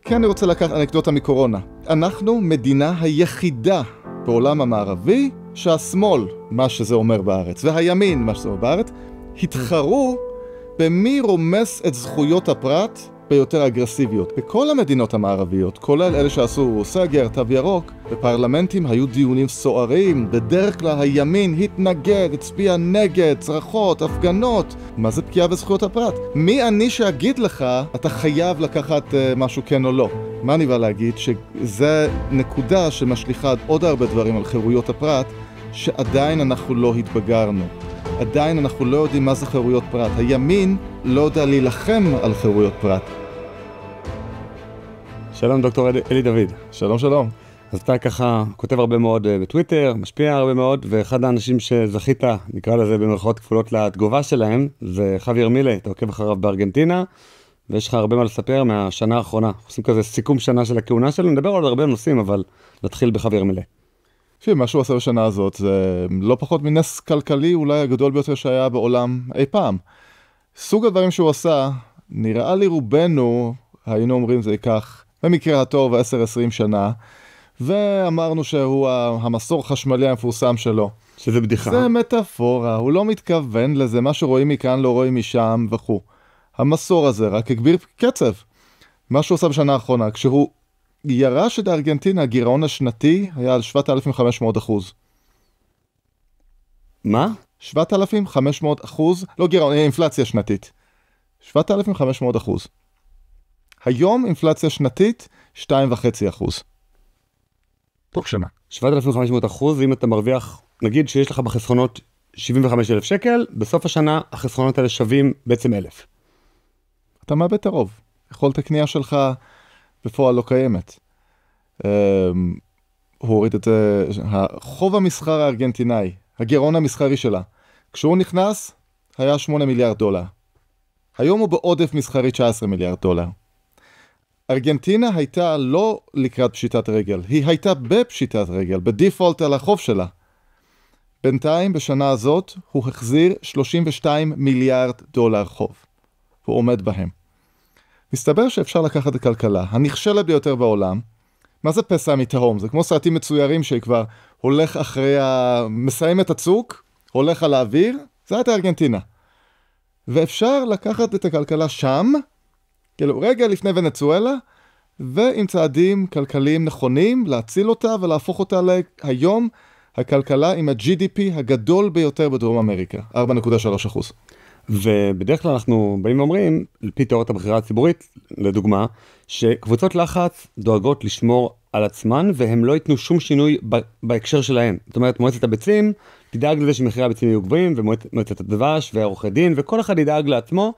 כן, אני רוצה לקחת אנקדוטה מקורונה. אנחנו מדינה היחידה בעולם המערבי שהשמאל, מה שזה אומר בארץ, והימין, מה שזה אומר בארץ, התחרו במי רומס את זכויות הפרט ביותר אגרסיביות. בכל המדינות המערביות, כולל אלה שעשו סגר, תו ירוק, בפרלמנטים היו דיונים סוערים, בדרך כלל הימין התנגד, הצביע נגד, צרחות, הפגנות. מה זה פגיעה בזכויות הפרט? מי אני שאגיד לך, אתה חייב לקחת משהו כן או לא? מה אני בא להגיד? שזה נקודה שמשליכה עוד הרבה דברים על חירויות הפרט, שעדיין אנחנו לא התבגרנו. עדיין אנחנו לא יודעים מה זה חירויות פרט. הימין לא יודע להילחם על חירויות פרט. שלום דוקטור אלי דוד. שלום שלום. אז אתה ככה כותב הרבה מאוד בטוויטר, משפיע הרבה מאוד, ואחד האנשים שזכית, נקרא לזה במרכאות כפולות לתגובה שלהם, זה חוויאר מילאי, אתה עוקב אחריו בארגנטינה, ויש לך הרבה מה לספר מהשנה האחרונה. עושים כזה סיכום שנה של הכהונה שלו, נדבר על הרבה נושאים, אבל נתחיל בחוויאר מילאי. מה שהוא עשה בשנה הזאת זה לא פחות מנס כלכלי אולי הגדול ביותר שהיה בעולם אי פעם. סוג הדברים שהוא עשה, נראה לי רובנו, היינו אומרים זה ייקח במקרה הטוב 10-20 שנה, ואמרנו שהוא המסור חשמלי המפורסם שלו. שזה בדיחה. זה מטאפורה, הוא לא מתכוון לזה, מה שרואים מכאן לא רואים משם וכו'. המסור הזה רק הגביר קצב. מה שהוא עשה בשנה האחרונה, כשהוא ירש את ארגנטינה, הגירעון השנתי היה על 7,500%. מה? 7,500%, לא גירעון, אינפלציה שנתית. 7,500%. היום אינפלציה שנתית 2.5%. תוך שנה. 7,500%, אם אתה מרוויח, נגיד שיש לך בחסכונות 75,000 שקל, בסוף השנה החסכונות האלה שווים בעצם 1,000. אתה מאבד את הרוב. יכולת הקנייה שלך בפועל לא קיימת. הוא הוריד את החוב המסחר הארגנטינאי, הגירעון המסחרי שלה. כשהוא נכנס, היה 8 מיליארד דולר. היום הוא בעודף מסחרי 19 מיליארד דולר. ארגנטינה הייתה לא לקראת פשיטת רגל, היא הייתה בפשיטת רגל, בדיפולט על החוב שלה. בינתיים, בשנה הזאת, הוא החזיר 32 מיליארד דולר חוב. הוא עומד בהם. מסתבר שאפשר לקחת את הכלכלה, הנכשלת ביותר בעולם. מה זה פסע מתהום? זה כמו סרטים מצוירים שכבר הולך אחרי מסיים את הצוק, הולך על האוויר, זה הייתה ארגנטינה. ואפשר לקחת את הכלכלה שם, כאילו רגע לפני ונצואלה, ועם צעדים כלכליים נכונים, להציל אותה ולהפוך אותה להיום הכלכלה עם ה-GDP הגדול ביותר בדרום אמריקה, 4.3%. ובדרך כלל אנחנו באים ואומרים, על פי תיאוריית הבחירה הציבורית, לדוגמה, שקבוצות לחץ דואגות לשמור על עצמן, והם לא ייתנו שום שינוי בהקשר שלהם. זאת אומרת, מועצת הביצים תדאג לזה שמחירי הביצים יהיו גבוהים, ומועצת הדבש ועורכי דין, וכל אחד ידאג לעצמו,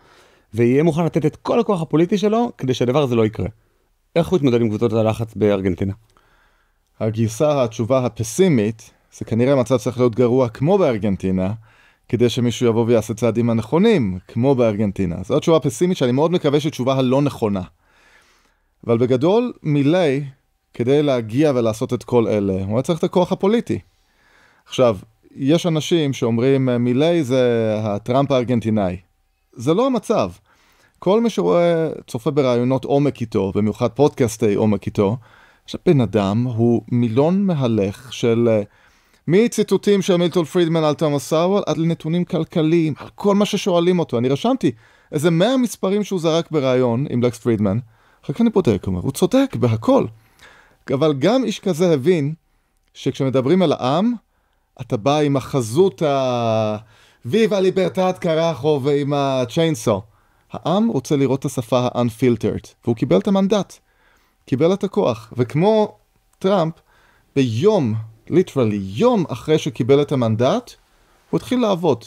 ויהיה מוכן לתת את כל הכוח הפוליטי שלו, כדי שהדבר הזה לא יקרה. איך הוא יתמודד עם קבוצות הלחץ בארגנטינה? הגרסה, התשובה הפסימית, זה כנראה מצב צריך להיות גרוע כמו בארגנטינה, כדי שמישהו יבוא ויעשה צעדים הנכונים, כמו בארגנטינה. זו התשובה הפסימית שאני מאוד מקווה שתשובה הלא נכונה. אבל בגדול, מילאי, כדי להגיע ולעשות את כל אלה, הוא צריך את הכוח הפוליטי. עכשיו, יש אנשים שאומרים, מילאי זה הטראמפ הארגנטינאי. זה לא המצב. כל מי שרואה, צופה ברעיונות עומק איתו, במיוחד פודקאסטי עומק איתו, שבן אדם הוא מילון מהלך של מציטוטים של מילטון פרידמן על תומאס סאוול, עד לנתונים כלכליים, על כל מה ששואלים אותו. אני רשמתי איזה 100 מספרים שהוא זרק ברעיון עם לקס פרידמן, אחר כך אני בודק, הוא צודק בהכל. אבל גם איש כזה הבין, שכשמדברים על העם, אתה בא עם החזות ויבה ליברטט קרחו ועם הצ'יינסו. העם רוצה לראות את השפה ה-unfiltered, והוא קיבל את המנדט, קיבל את הכוח. וכמו טראמפ, ביום, ליטרלי, יום אחרי שקיבל את המנדט, הוא התחיל לעבוד.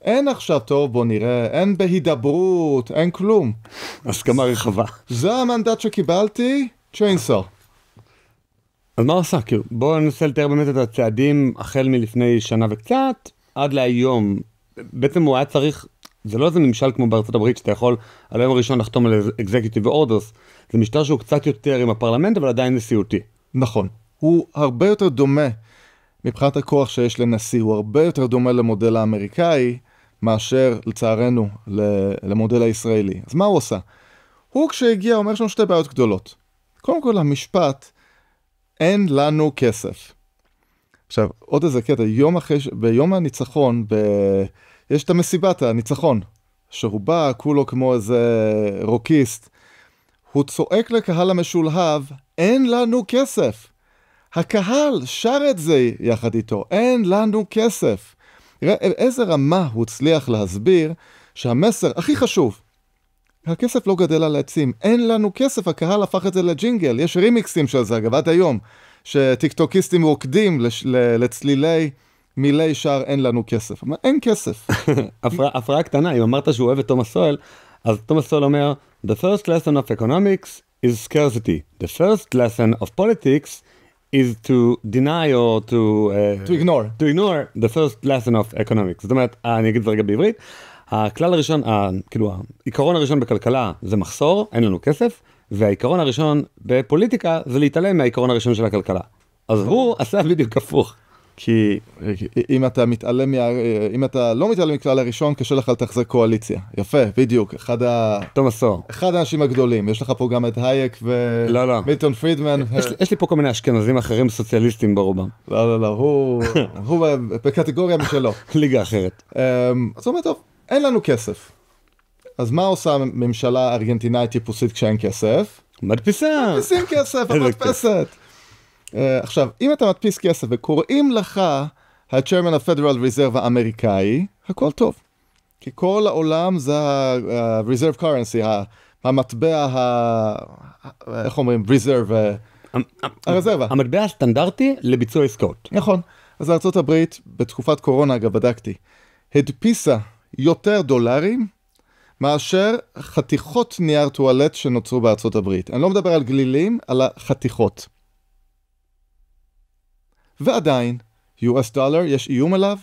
אין עכשיו טוב, בוא נראה, אין בהידברות, אין כלום. הסכמה רחבה. זה המנדט שקיבלתי, צ'יינסו. אז מה הוא עשה? כאילו, בואו ננסה לתאר באמת את הצעדים החל מלפני שנה וקצת, עד להיום. בעצם הוא היה צריך, זה לא איזה ממשל כמו בארצות הברית, שאתה יכול על היום הראשון לחתום על executive orders, זה משטר שהוא קצת יותר עם הפרלמנט, אבל עדיין נשיאותי. נכון. הוא הרבה יותר דומה, מבחינת הכוח שיש לנשיא, הוא הרבה יותר דומה למודל האמריקאי, מאשר לצערנו למודל הישראלי. אז מה הוא עושה? הוא כשהגיע אומר שיש לנו שתי בעיות גדולות. קודם כל המשפט, אין לנו כסף. עכשיו, עוד איזה קטע, ביום הניצחון, יש את המסיבת הניצחון, שהוא בא כולו כמו איזה רוקיסט, הוא צועק לקהל המשולהב, אין לנו כסף. הקהל שר את זה יחד איתו, אין לנו כסף. תראה איזה רמה הוא הצליח להסביר שהמסר הכי חשוב, הכסף לא גדל על העצים, אין לנו כסף, הקהל הפך את זה לג'ינגל, יש רימיקסים של זה, אגב, עד היום, שטיקטוקיסטים רוקדים לצלילי מילי שר אין לנו כסף. אין כסף. הפרעה קטנה, אם אמרת שהוא אוהב את תומאס סואל, אז תומאס סואל אומר, The first lesson of economics is scarcity. The first lesson of politics is to deny or to ignore the first lesson of economics. זאת אומרת, אני אגיד את זה רגע בעברית, הכלל הראשון, כאילו, העיקרון הראשון בכלכלה זה מחסור, אין לנו כסף, והעיקרון הראשון בפוליטיקה זה להתעלם מהעיקרון הראשון של הכלכלה. אז הוא עשה בדיוק הפוך. כי אם אתה לא מתעלם מכלל הראשון, קשה לך לתחזק קואליציה. יפה, בדיוק. תומאס סואל. אחד האנשים הגדולים. יש לך פה גם את הייק ומילטון פרידמן. יש לי פה כל מיני אשכנזים אחרים סוציאליסטים ברובם. לא, הוא בקטגוריה משלו. ליגה אחרת. אז הוא אומר, טוב, אין לנו כסף. אז מה עושה ממשלה ארגנטינאית טיפוסית כשאין כסף? מדפיסים כסף, המדפסת. עכשיו, אם אתה מדפיס כסף וקוראים לך ה-Chairman of Federal Reserve האמריקאי, הכל טוב. כי כל העולם זה ה-Reserve Currency, המטבע, איך אומרים? Reserve, הרזרבה. המטבע הסטנדרטי לביצוע עסקאות. נכון. אז ארצות הברית, בתקופת קורונה, אגב, בדקתי, הדפיסה יותר דולרים מאשר חתיכות נייר טואלט שנוצרו בארצות הברית. אני לא מדבר על גלילים, על החתיכות. ועדיין, US דולר, יש איום עליו.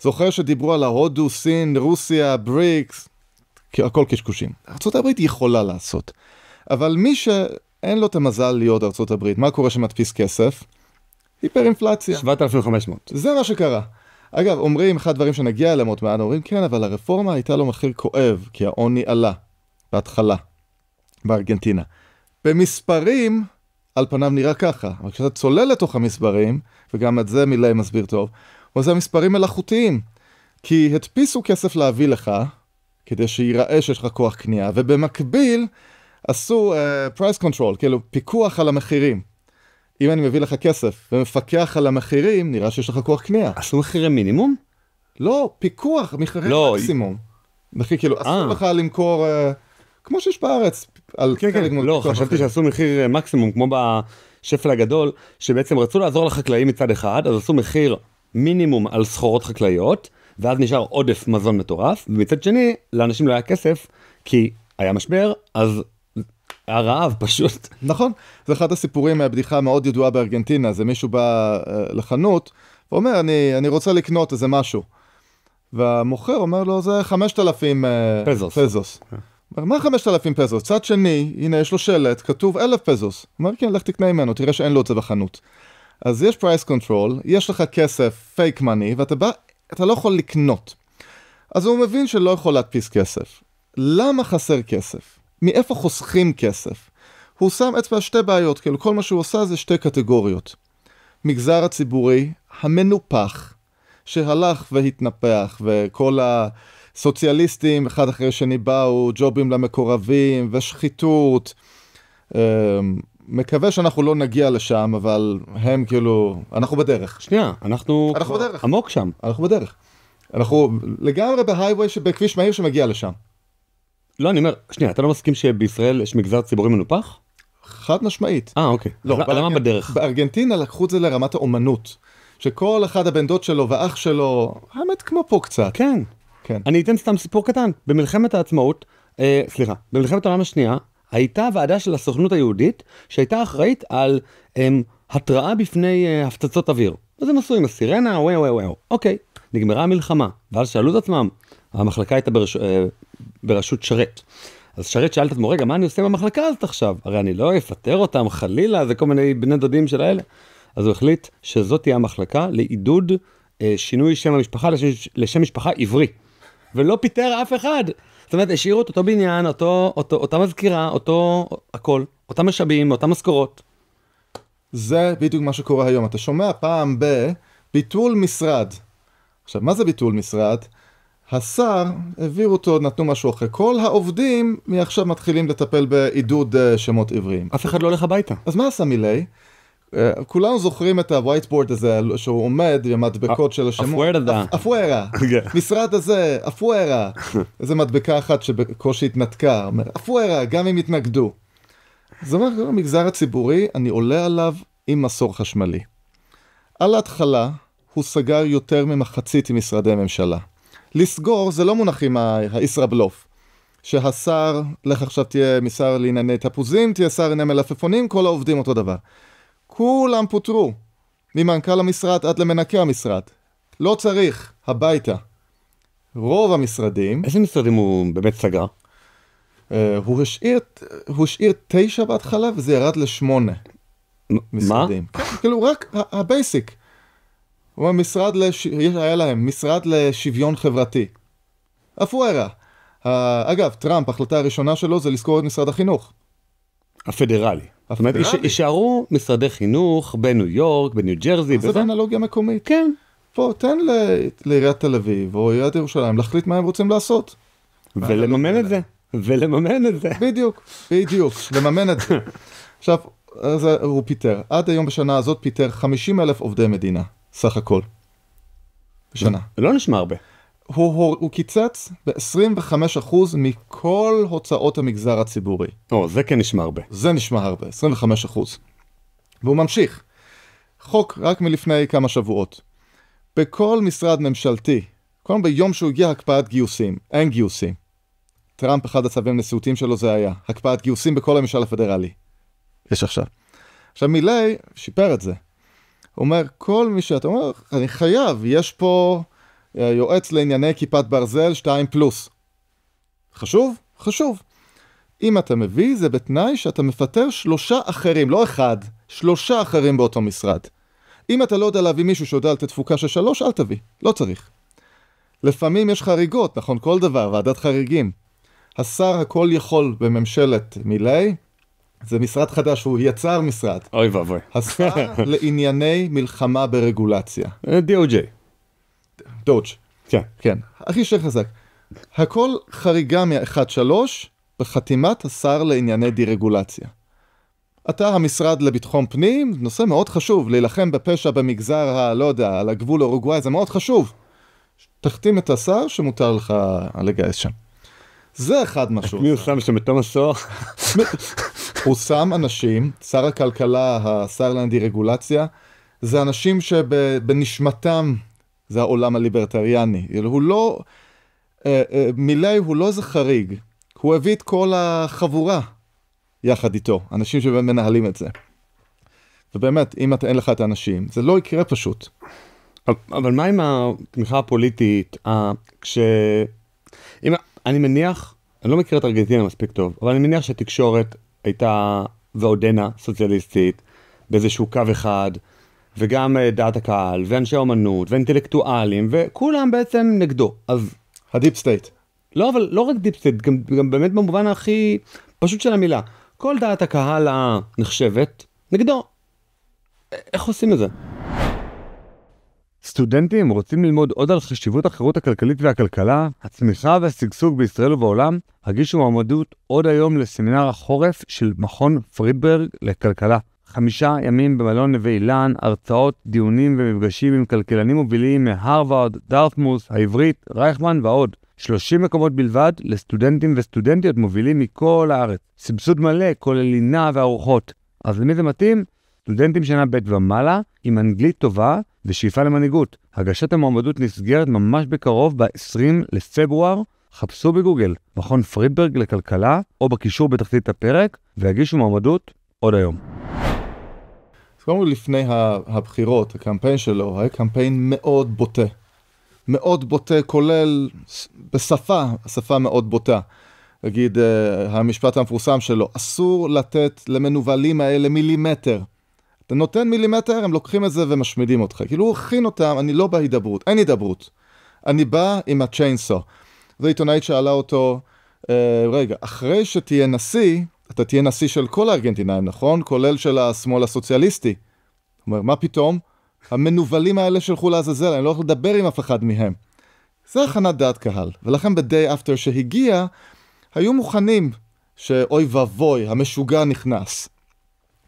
זוכר שדיברו על ההודו, סין, רוסיה, בריקס, הכל קשקושים. ארצות הברית יכולה לעשות. אבל מי שאין לו את המזל להיות ארצות הברית, מה קורה שמדפיס כסף? היפר-אינפלציה. 7,500. זה מה שקרה. אגב, אומרים, אחד הדברים שנגיע אליהם עוד מעט, אומרים, כן, אבל הרפורמה הייתה לו מחיר כואב, כי העוני עלה בהתחלה, בארגנטינה. במספרים, על פניו נראה ככה, אבל כשאתה צולל לתוך המספרים, וגם את זה מילי מסביר טוב, זה מספרים מלאכותיים, כי הדפיסו כסף להביא לך, כדי שיראה שיש לך כוח קנייה, ובמקביל עשו price control, כאילו פיקוח על המחירים. אם אני מביא לך כסף ומפקח על המחירים, נראה שיש לך כוח קנייה. עשו מחירי מינימום? לא, פיקוח, מחירי מקסימום. כאילו, אסור לך למכור, כמו שיש בארץ. לא, חשבתי שעשו מחיר מקסימום, כמו בשפל הגדול, שבעצם רצו לעזור לחקלאים מצד אחד, אז עשו מחיר מינימום על סחורות חקלאיות, ואז נשאר עודף מזון מטורף, ומצד שני, לאנשים לא היה כסף, כי היה משבר, אז הרעב פשוט. נכון, זה אחד הסיפורים מהבדיחה מאוד ידועה בארגנטינה, זה מישהו בא לחנות, ואומר, אני רוצה לקנות איזה משהו. והמוכר אומר לו, זה 5,000 פזוס. מה 5,000 פזוס? צד שני, הנה יש לו שלט, כתוב 1,000 פזוס. הוא אומר, כן, לך תקנה ממנו, תראה שאין לו את זה בחנות. אז יש price control, יש לך כסף, fake money, ואתה לא יכול לקנות. אז הוא מבין שלא יכול להדפיס כסף. למה חסר כסף? מאיפה חוסכים כסף? הוא שם אצבע שתי בעיות, כאילו כל מה שהוא עושה זה שתי קטגוריות. מגזר הציבורי המנופח, שהלך והתנפח, וכל הסוציאליסטים אחד אחרי שני באו, ג'ובים למקורבים ושחיתות. מקווה שאנחנו לא נגיע לשם, אבל הם כאילו, אנחנו בדרך. שנייה, אנחנו בדרך. עמוק שם. אנחנו בדרך. אנחנו לגמרי בהייווי בכביש מהיר שמגיע לשם. לא, אני אומר, שנייה, אתה לא מסכים שבישראל יש מגזר ציבורי מנופח? חד משמעית. אוקיי. לא, למה בדרך? בארגנטינה לקחו את זה לרמת האומנות, שכל אחד הבן דוד שלו ואח שלו, האמת כמו פה קצת. כן. כן. אני אתן סתם סיפור קטן. במלחמת העצמאות, במלחמת העולם השנייה, הייתה ועדה של הסוכנות היהודית, שהייתה אחראית על התראה בפני הפצצות אוויר. אז הם עשו עם הסירנה, וואו. אוקיי, נגמרה המלחמה. ואז שאלו את עצמם, המחלקה הייתה בראשות שרת. אז שרת שאל את עצמו, רגע, מה אני עושה במחלקה הזאת עכשיו? הרי אני לא אפטר אותם, חלילה, זה כל מיני בני דודים של האלה. אז הוא החליט שזאת תהיה המחלקה לעידוד שינוי שם המשפחה לשם משפחה עברי. ולא פיטר אף אחד. זאת אומרת, השאירו את אותו בניין, אותה מזכירה, אותו הכל, אותם משאבים, אותם משכורות. זה בדיוק מה שקורה היום. אתה שומע פעם בביטול משרד. עכשיו, מה זה ביטול משרד? השר, העביר אותו, נתנו משהו אחר. כל העובדים מעכשיו מתחילים לטפל בעידוד שמות עבריים. אף אחד לא הולך הביתה. אז מה עשה מילי? כולנו זוכרים את הווייטבורד הזה שהוא עומד במדבקות של השמות. אפוארה. משרד הזה, אפוארה. איזה מדבקה אחת שבקושי התנתקה. אפוארה, גם אם התנגדו. זאת אומרת, המגזר הציבורי, אני עולה עליו עם מסור חשמלי. על ההתחלה, הוא סגר יותר ממחצית עם משרדי ממשלה. לסגור זה לא מונחים הישראבלוף. שהשר, לך עכשיו תהיה משר לענייני תפוזים, תהיה שר לענייני מלפפונים, כל העובדים אותו דבר. כולם פוטרו, ממנכ"ל המשרד עד למנקה המשרד. לא צריך, הביתה. רוב המשרדים... איזה משרדים הוא באמת סגר? הוא השאיר 9 בהתחלה וזה ירד ל8 משרדים. מה? כאילו רק הבייסיק. היה להם משרד לשוויון חברתי. אפוארה. אגב, טראמפ, ההחלטה הראשונה שלו זה לזכור את משרד החינוך. הפדרלי. זאת אומרת, יישארו משרדי חינוך בניו יורק, בניו ג'רזי. זה באנלוגיה מקומית. כן. פה, תן לעיריית תל אביב או עיריית ירושלים להחליט מה הם רוצים לעשות. ולממן את זה. בדיוק, לממן את זה. עכשיו, הוא פיטר. עד היום בשנה הזאת פיטר 50,000 עובדי מדינה, סך הכל. בשנה. לא נשמע הרבה. הוא קיצץ ב-25% מכל הוצאות המגזר הציבורי. זה כן נשמע הרבה. זה נשמע הרבה, 25%. והוא ממשיך. חוק רק מלפני כמה שבועות. בכל משרד ממשלתי, כל ביום שהוא הגיע הקפאת גיוסים, אין גיוסים. טראמפ, אחד הצווים נשיאותיים שלו זה היה, הקפאת גיוסים בכל הממשל הפדרלי. יש עכשיו. עכשיו מילי שיפר את זה. הוא אומר, כל מי שאתה אומר, אני חייב, יש פה יועץ לענייני כיפת ברזל 2+. חשוב? חשוב. אם אתה מביא, זה בתנאי שאתה מפטר 3 אחרים, לא 1, 3 אחרים באותו משרד. אם אתה לא יודע להביא מישהו שיודע על תפוקה של 3, אל תביא, לא צריך. לפעמים יש חריגות, נכון? כל דבר, ועדת חריגים. השר הכל יכול בממשלת מילי, זה משרד חדש, הוא יצר משרד. אוי ואבוי. השר לענייני מלחמה ברגולציה. DOJ. דודג'. כן. כן, הכי שחזק. הכל חריגה מ-1-3 בחתימת השר לענייני דירגולציה. אתה המשרד לביטחון פנים, נושא מאוד חשוב, להילחם בפשע במגזר, לא יודע, על הגבול אורוגוואי, זה מאוד חשוב. תחתים את השר שמותר לך לגייס שם. זה אחד משהו. מי הוא שם שם בתום הסוהר? הוא שם אנשים, שר הכלכלה, השר לדירגולציה, זה אנשים שבנשמתם זה העולם הליברטריאני. הוא לא, מילי הוא לא איזה חריג, הוא הביא את כל החבורה יחד איתו, אנשים שמנהלים את זה. ובאמת, אם אתה אין לך את האנשים, זה לא יקרה פשוט. אבל מה עם התמיכה הפוליטית, אני מניח, אני לא מכיר את ארגנטינה מספיק טוב, אבל אני מניח שהתקשורת הייתה ועודנה סוציאליסטית באיזשהו קו אחד, וגם דעת הקהל, ואנשי אומנות, ואינטלקטואלים, וכולם בעצם נגדו. אז... הדיפ סטייט. לא, אבל לא רק דיפ סטייט, גם באמת במובן הכי פשוט של המילה. כל דעת הקהל הנחשבת נגדו. איך עושים את זה? סטודנטים רוצים ללמוד עוד על חשיבות החירות הכלכלית והכלכלה, הצמיחה והשגשוג בישראל ובעולם, הגישו מועמדות עוד היום לסמינר החורף של מכון פרידברג לכלכלה. 5 ימים במלון נווה אילן, הרצאות, דיונים ומפגשים עם כלכלנים מובילים מהרווארד, דארטמוס, העברית, רייכמן ועוד. 30 מקומות בלבד לסטודנטים וסטודנטיות מובילים מכל הארץ. סבסוד מלא, כולל לינה וארוחות. אז למי זה מתאים? סטודנטים שנה ב' ומעלה, עם אנגלית טובה ושאיפה למנהיגות. הגשת המועמדות נסגרת ממש בקרוב ב-20 לפברואר. חפשו בגוגל מכון פרידברג לכלכלה או בקישור בתחתית הפרק והגישו מועמדות עוד היום. קודם כל לפני הבחירות, הקמפיין שלו היה קמפיין מאוד בוטה. מאוד בוטה, כולל בשפה מאוד בוטה. נגיד, המשפט המפורסם שלו, אסור לתת למנובלים האלה מילימטר. אתה נותן מילימטר, הם לוקחים את זה ומשמידים אותך. כאילו הוא הכין אותם, אני לא בהידברות, אין הידברות. אני בא עם הצ'יינסו. זו עיתונאית שאלה אותו, רגע, אחרי שתהיה נשיא, אתה תהיה נשיא של כל הארגנטינאים, נכון? כולל של השמאל הסוציאליסטי. זאת אומרת, מה פתאום? המנובלים האלה שלחו לעזאזל, אני לא יכול לדבר עם אף אחד מהם. זה הכנת דעת קהל, ולכן ב-day after שהגיע, היו מוכנים שאוי ובוי, המשוגע נכנס.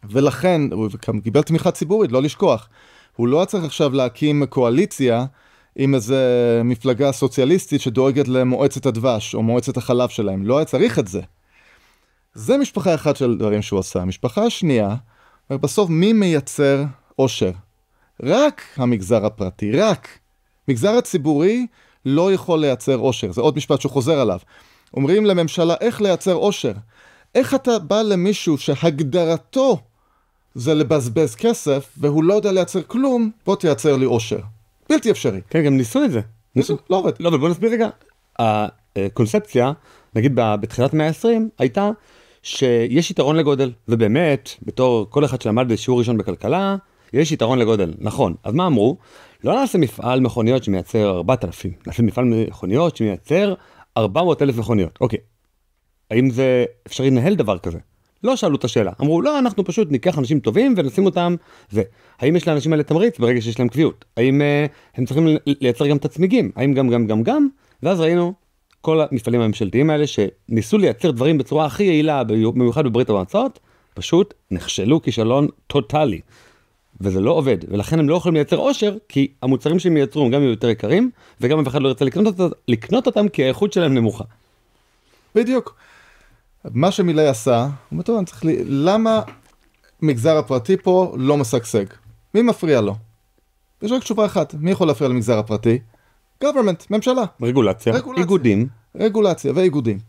ולכן, הוא קיבל תמיכה ציבורית, לא לשכוח. הוא לא צריך עכשיו להקים קואליציה עם איזה מפלגה סוציאליסטית שדואגת למועצת הדבש או מועצת החלב שלהם. לא היה צריך את זה. זה משפחה אחת של דברים שהוא עשה. משפחה השנייה, בסוף מי מייצר עושר? רק המגזר הפרטי, רק. מגזר הציבורי לא יכול לייצר עושר. זה עוד משפט שהוא חוזר עליו. אומרים לממשלה איך לייצר עושר. איך אתה בא למישהו שהגדרתו זה לבזבז כסף, והוא לא יודע לייצר כלום, בוא תייצר לי עושר. בלתי אפשרי. כן, גם ניסו את זה. ניסו, לא עובד. לא, אבל בוא נסביר רגע. הקונספציה, נגיד בתחילת מאה ה-20, הייתה שיש יתרון לגודל, ובאמת, בתור כל אחד שלמד בשיעור ראשון בכלכלה, יש יתרון לגודל, נכון. אז מה אמרו? לא נעשה מפעל מכוניות שמייצר 4,000, נעשה מפעל מכוניות שמייצר 400,000 מכוניות. אוקיי. האם זה אפשרי לנהל דבר כזה? לא שאלו את השאלה. אמרו, לא, אנחנו פשוט ניקח אנשים טובים ונשים אותם, האם יש לאנשים האלה תמריץ ברגע שיש להם קביעות? האם הם צריכים לייצר גם את הצמיגים? האם גם? ואז ראינו כל המפעלים הממשלתיים האלה שניסו לייצר דברים בצורה הכי יעילה, במיוחד בברית המועצות, פשוט נכשלו כישלון טוטלי. וזה לא עובד, ולכן הם לא יכולים לייצר עושר, כי המוצרים שהם ייצרו הם גם יותר יקרים, וגם אף אחד לא ירצה לקנות אותם כי האיכות שלהם נמוכה. בדיוק. מה שמילי עשה, הוא אומר, למה מגזר הפרטי פה לא משגשג? מי מפריע לו? יש רק תשובה אחת, מי יכול להפריע למגזר הפרטי? government, ממשלה. רגולציה. איגודים. רגולציה ואיגודים.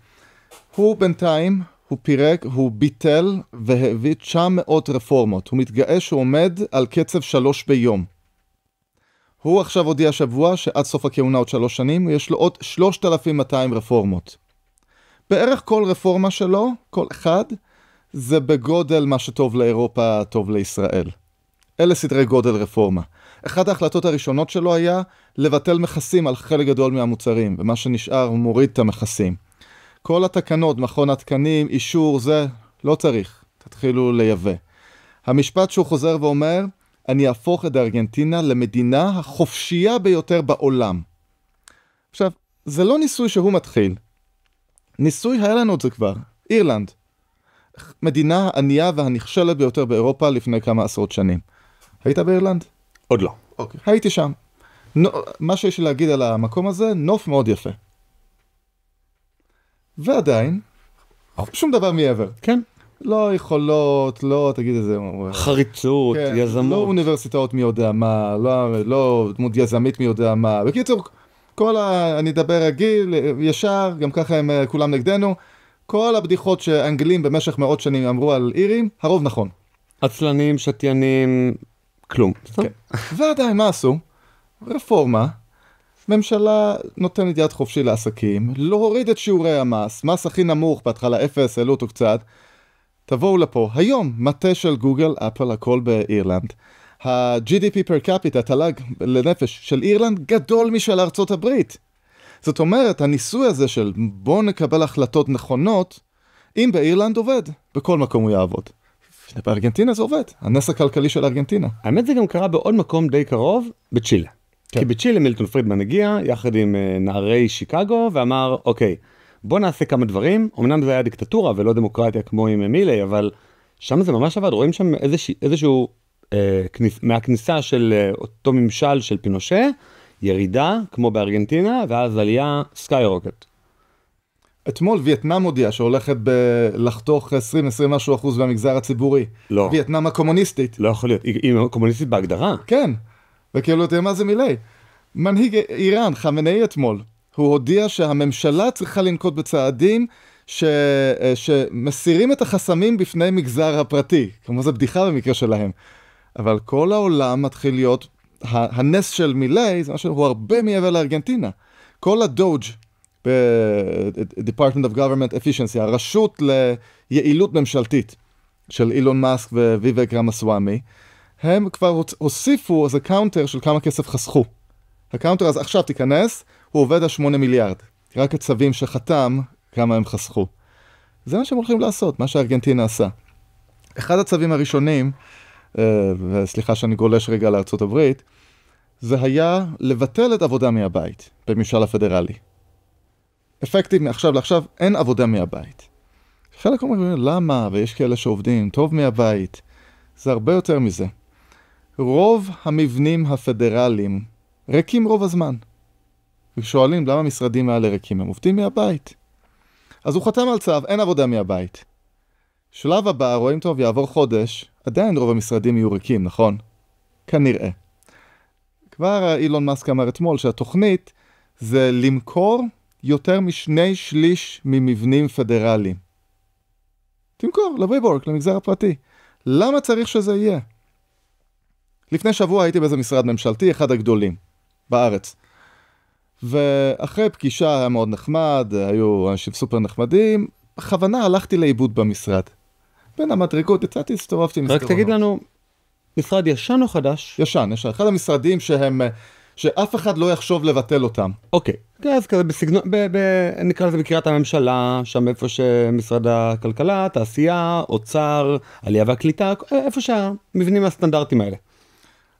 הוא בינתיים, הוא פירק, הוא ביטל והביא 900 רפורמות. הוא מתגאה שהוא עומד על קצב 3 ביום. הוא עכשיו הודיע שבוע שעד סוף הכהונה עוד 3 שנים, יש לו עוד 3,200 רפורמות. בערך כל רפורמה שלו, כל אחד, זה בגודל מה שטוב לאירופה, טוב לישראל. אלה סדרי גודל רפורמה. אחת ההחלטות הראשונות שלו היה לבטל מכסים על חלק גדול מהמוצרים, ומה שנשאר הוא מוריד את המכסים. כל התקנות, מכון התקנים, אישור, זה לא צריך. תתחילו לייבא. המשפט שהוא חוזר ואומר, אני אהפוך את ארגנטינה למדינה החופשייה ביותר בעולם. עכשיו, זה לא ניסוי שהוא מתחיל. ניסוי היה לנו את זה כבר. אירלנד. מדינה הענייה והנכשלת ביותר באירופה לפני כמה עשרות שנים. היית באירלנד? עוד לא. אוקיי. הייתי שם. מה שיש לי להגיד על המקום הזה, נוף מאוד יפה. ועדיין, שום דבר מעבר. כן. לא יכולות, לא, תגיד איזה... חריצות, כן, יזמות. לא אוניברסיטאות מי יודע מה, לא דמות יזמית מי יודע מה. בקיצור, אני אדבר רגיל, ישר, גם ככה הם כולם נגדנו. כל הבדיחות שאנגלים במשך מאות שנים אמרו על אירים, הרוב נכון. עצלנים, שתיינים, כלום. כן. ועדיין, מה עשו? רפורמה. ממשלה נותנת יד חופשי לעסקים, לא הוריד את שיעורי המס, מס הכי נמוך, בהתחלה 0, העלו אותו קצת. תבואו לפה, היום, מטה של גוגל, אפל, הכל באירלנד. ה-GDP per capita, תל"ג לנפש של אירלנד, גדול משל ארצות הברית. זאת אומרת, הניסוי הזה של בוא נקבל החלטות נכונות, אם באירלנד עובד, בכל מקום הוא יעבוד. בארגנטינה זה עובד, הנס הכלכלי של ארגנטינה. האמת זה גם קרה בעוד מקום די קרוב, בצ'ילה. כן. כי בצ'ילה מילטון פרידמן הגיע, יחד עם נערי שיקגו, ואמר, אוקיי, בוא נעשה כמה דברים, אמנם זה היה דיקטטורה ולא דמוקרטיה כמו עם מילי, אבל שם זה ממש עבד, רואים שם איזשהו, מהכניסה של אותו ממשל של פינושה, ירידה כמו בארגנטינה, ואז עלייה סקאי רוקט. אתמול וייטנאם הודיעה שהולכת לחתוך 20 משהו אחוז במגזר הציבורי. לא. וייטנאם הקומוניסטית. לא יכול להיות, היא קומוניסטית בהגדרה. כן, וכאילו אתה יודע מה זה מילי. מנהיג איראן, חמינאי אתמול, הוא הודיע שהממשלה צריכה לנקוט בצעדים שמסירים את החסמים בפני מגזר הפרטי. כמו זה בדיחה במקרה שלהם. אבל כל העולם מתחיל להיות, הנס של מילי, זה משהו, הוא הרבה מעבר לארגנטינה. כל הדוג' ב-Department of Government Efficiency, הרשות ליעילות ממשלתית של אילון מאסק וויבק רמסוואמי, הם כבר הוסיפו איזה קאונטר של כמה כסף חסכו. הקאונטר, אז עכשיו תיכנס, הוא עובד על 8 מיליארד. רק הצווים שחתם כמה הם חסכו. זה מה שהם הולכים לעשות, מה שארגנטינה עשה. אחד הצווים הראשונים, וסליחה שאני גולש רגע לארצות הברית, זה היה לבטל את עבודה מהבית בממשל הפדרלי. אפקטיב מעכשיו לעכשיו אין עבודה מהבית. חלק אומרים, למה? ויש כאלה שעובדים טוב מהבית. זה הרבה יותר מזה. רוב המבנים הפדרליים ריקים רוב הזמן. ושואלים למה המשרדים האלה ריקים, הם עובדים מהבית. אז הוא חתם על צו, אין עבודה מהבית. שלב הבא, רואים טוב, יעבור חודש, עדיין רוב המשרדים יהיו ריקים, נכון? כנראה. כבר אילון מאסק אמר אתמול שהתוכנית זה למכור יותר מ2/3 ממבנים פדרליים. תמכור לבריבורק, למגזר הפרטי. למה צריך שזה יהיה? לפני שבוע הייתי באיזה משרד ממשלתי, אחד הגדולים בארץ. ואחרי פגישה היה מאוד נחמד, היו אנשים סופר נחמדים, בכוונה הלכתי לאיבוד במשרד. בין המדרגות, יצאתי, הסתובבתי רק תגיד לנו, משרד ישן או חדש? ישן. אחד המשרדים שאף אחד לא יחשוב לבטל אותם. אוקיי, אז כזה בסגנון, נקרא לזה בקריית הממשלה, שם איפה שמשרד הכלכלה, תעשייה, אוצר, עלייה והקליטה, איפה שהמבנים הסטנדרטיים האלה.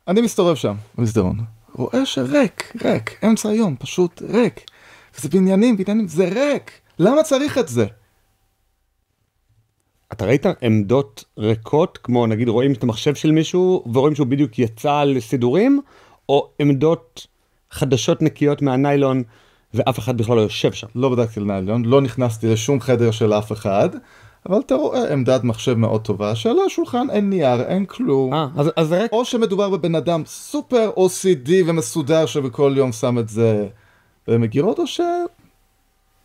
אני מסתובב שם, במסדרון. רואה שריק, אמצע היום, פשוט ריק. וזה בניינים, זה ריק. למה צריך את זה? אתה ראית עמדות ריקות, כמו נגיד רואים את המחשב של מישהו, ורואים שהוא בדיוק יצא לסידורים, או עמדות חדשות נקיות מהניילון, ואף אחד בכלל לא יושב שם? לא בדקתי לניילון, לא נכנסתי לשום חדר של אף אחד, אבל אתה רואה עמדת מחשב מאוד טובה, שעל השולחן אין נייר, אין כלום. אז רק... או שמדובר בבן אדם סופר OCD ומסודר שבכל יום שם את זה במגירות, או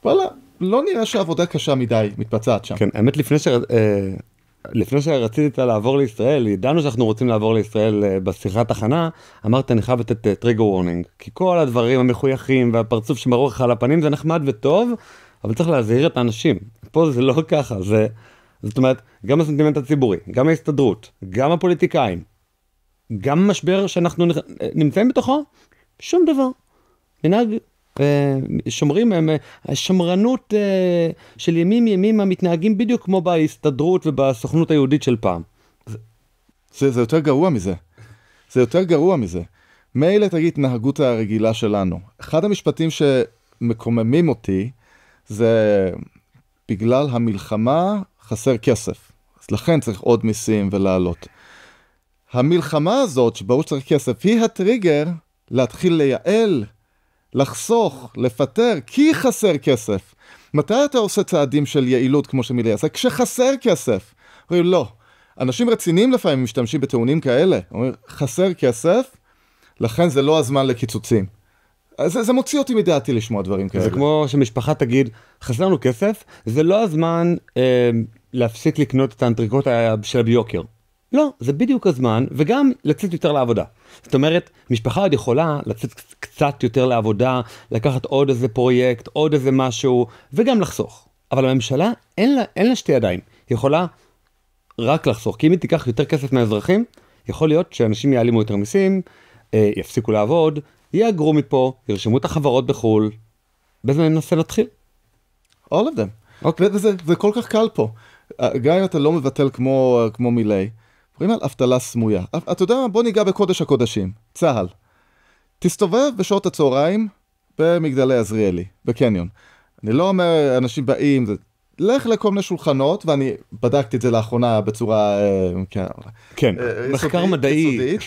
וואלה, לא נראה שהעבודה קשה מדי מתבצעת שם. כן, האמת לפני שרצית לעבור לישראל, ידענו שאנחנו רוצים לעבור לישראל בשיחת הכנה, אמרת אני חייב לתת טריגר וורנינג, כי כל הדברים המחויכים והפרצוף שמרור לך על הפנים זה נחמד וטוב, אבל צריך להזהיר את האנשים. פה זה לא ככה, זאת אומרת, גם הסנטימנט הציבורי, גם ההסתדרות, גם הפוליטיקאים, גם משבר שאנחנו נמצאים בתוכו, שום דבר. מנהג שומרים, השמרנות של ימים המתנהגים בדיוק כמו בהסתדרות ובסוכנות היהודית של פעם. זה יותר גרוע מזה. זה יותר גרוע מזה. מילא תגיד התנהגות הרגילה שלנו. אחד המשפטים שמקוממים אותי, זה בגלל המלחמה חסר כסף. אז לכן צריך עוד מיסים ולעלות. המלחמה הזאת שברור שצריך כסף, היא הטריגר להתחיל לייעל, לחסוך, לפטר, כי חסר כסף. מתי אתה עושה צעדים של יעילות כמו שמילי עשה? כשחסר כסף. אומרים, לא. אנשים רציניים לפעמים משתמשים בטיעונים כאלה. אומרים, חסר כסף, לכן זה לא הזמן לקיצוצים. זה מוציא אותי מדעתי לשמוע דברים כאלה. זה כמו שמשפחה תגיד, חסר לנו כסף, זה לא הזמן להפסיק לקנות את האנטריקוט של הביוקר. לא, זה בדיוק הזמן, וגם לצאת יותר לעבודה. זאת אומרת, משפחה עוד יכולה לצאת קצת יותר לעבודה, לקחת עוד איזה פרויקט, עוד איזה משהו, וגם לחסוך. אבל הממשלה אין לה שתי ידיים. היא יכולה רק לחסוך, כי אם היא תיקח יותר כסף מהאזרחים, יכול להיות שאנשים יעלימו יותר מיסים, יפסיקו לעבוד, יאגרו מפה, ירשמו את החברות בחול. באיזה ננסה להתחיל? All of them. Okay. וזה כל כך קל פה. גם אם אתה לא מבטל כמו מילי, אומרים על אבטלה סמויה. אתה יודע מה? בוא ניגע בקודש הקודשים. צהל. תסתובב בשעות הצהריים במגדלי עזריאלי, בקניון. אני לא אומר, אנשים באים, לך לכל מיני שולחנות, ואני בדקתי את זה לאחרונה בצורה... כן, מחקר מדעי.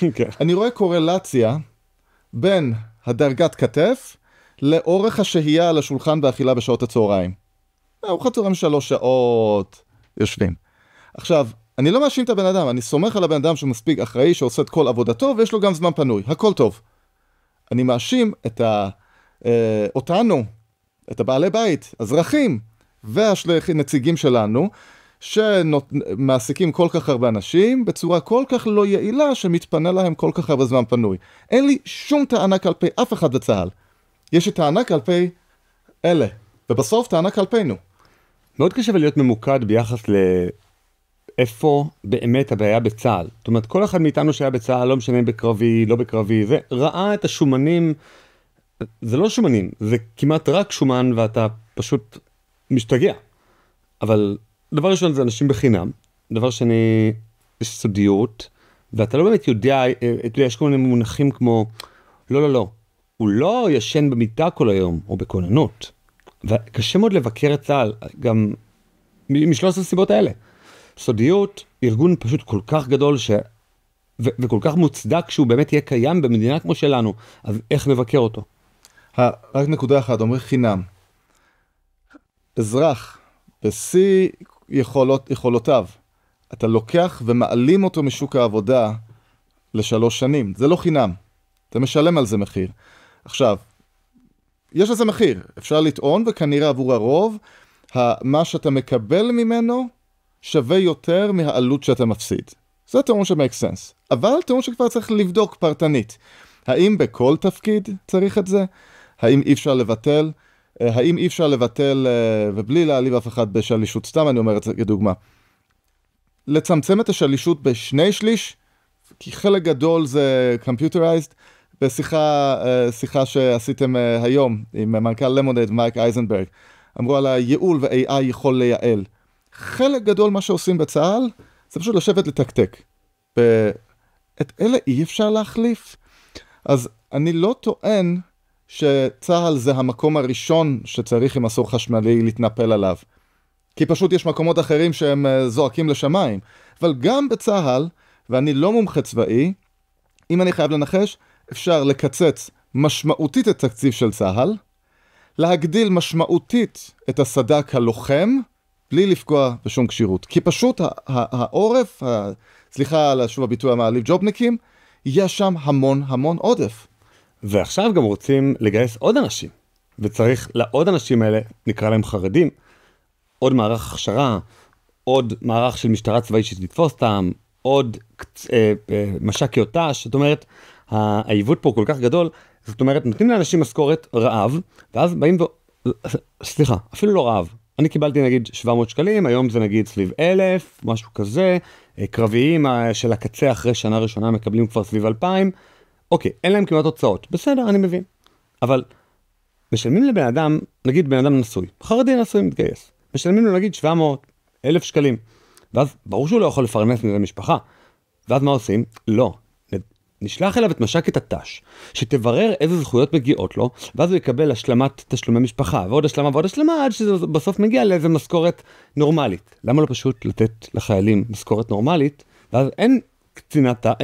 אני רואה קורלציה בין הדרגת כתף לאורך השהייה על השולחן באכילה בשעות הצהריים. ארוחת צהריים 3 שעות יושבים. עכשיו, אני לא מאשים את הבן אדם, אני סומך על הבן אדם שהוא מספיק אחראי, שעושה את כל עבודתו, ויש לו גם זמן פנוי, הכל טוב. אני מאשים אותנו, את הבעלי בית, אזרחים, והנציגים שלנו, שמעסיקים כל כך הרבה אנשים, בצורה כל כך לא יעילה, שמתפנה להם כל כך הרבה זמן פנוי. אין לי שום טענה כלפי אף אחד בצהל. יש לי טענה כלפי אלה, ובסוף טענה כלפינו. מאוד קשה להיות ממוקד ביחס לאיפה באמת הבעיה בצהל. זאת אומרת, כל אחד מאיתנו שהיה בצהל, לא משנה בקרבי, לא בקרבי, זה ראה את השומנים, זה לא שומנים, זה כמעט רק שומן, ואתה פשוט משתגע. אבל דבר ראשון זה אנשים בחינם, דבר שני יש סודיות, ואתה לא באמת יודע, יש כל מיני מונחים כמו, לא, הוא לא ישן במיטה כל היום, או בכוננות. וקשה מאוד לבקר את צה"ל, גם משלוש הסיבות האלה. סודיות, ארגון פשוט כל כך גדול, וכל כך מוצדק שהוא באמת יהיה קיים במדינה כמו שלנו, אז איך נבקר אותו? רק נקודה אחת, אומר חינם. אזרח, בשיא יכולותיו, אתה לוקח ומעלים אותו משוק העבודה ל3 שנים. זה לא חינם. אתה משלם על זה מחיר. עכשיו, יש לזה מחיר. אפשר לטעון, וכנראה עבור הרוב, מה שאתה מקבל ממנו שווה יותר מהעלות שאתה מפסיד. זה טעון שמייק סנס. אבל טעון שכבר צריך לבדוק פרטנית. האם בכל תפקיד צריך את זה? האם אי אפשר לבטל? האם אי אפשר לבטל, ובלי להעליב אף אחד בשלישות, סתם אני אומר את זה כדוגמה, לצמצם את השלישות ב2/3, כי חלק גדול זה computerized, בשיחה שעשיתם היום עם מנכ"ל למונד, מייק אייזנברג, אמרו על הייעול ו-AI יכול לייעל. חלק גדול מה שעושים בצה"ל, זה פשוט לשבת לתקתק. את אלה אי אפשר להחליף. אז אני לא טוען שצה"ל זה המקום הראשון שצריך עם מסור חשמלי להתנפל עליו. כי פשוט יש מקומות אחרים שהם זועקים לשמיים. אבל גם בצה"ל, ואני לא מומחה צבאי, אם אני חייב לנחש, אפשר לקצץ משמעותית את תקציב של צה"ל, להגדיל משמעותית את הסד"כ הלוחם, בלי לפגוע בשום קשירות. כי פשוט העורף, סליחה על שוב הביטוי המעליב, ג'ובניקים, יש שם המון עודף. ועכשיו גם רוצים לגייס עוד אנשים, וצריך לעוד אנשים האלה, נקרא להם חרדים, עוד מערך הכשרה, עוד מערך של משטרה צבאית שתתפוס אותם, עוד מש"קי אות"ש, זאת אומרת, העיוות פה כל כך גדול, זאת אומרת, נותנים לאנשים משכורת רעב, ואז באים סליחה, אפילו לא רעב, אני קיבלתי נגיד 700 שקלים, היום זה נגיד סביב 1,000, משהו כזה, קרביים של הקצה אחרי שנה ראשונה מקבלים כבר סביב 2,000, אוקיי, אין להם כמעט הוצאות, בסדר, אני מבין. אבל משלמים לבן אדם, נגיד בן אדם נשוי, חרדי נשוי מתגייס, משלמים לו נגיד 700, 1,000 שקלים, ואז ברור שהוא לא יכול לפרנס מזה משפחה, ואז מה עושים? לא. נשלח אליו את מש"קית הת"ש, שתברר איזה זכויות מגיעות לו, ואז הוא יקבל השלמת תשלומי משפחה, ועוד השלמה, עד שזה בסוף מגיע לאיזה משכורת נורמלית. למה לא פשוט לתת לחיילים משכורת נורמלית, ואז אין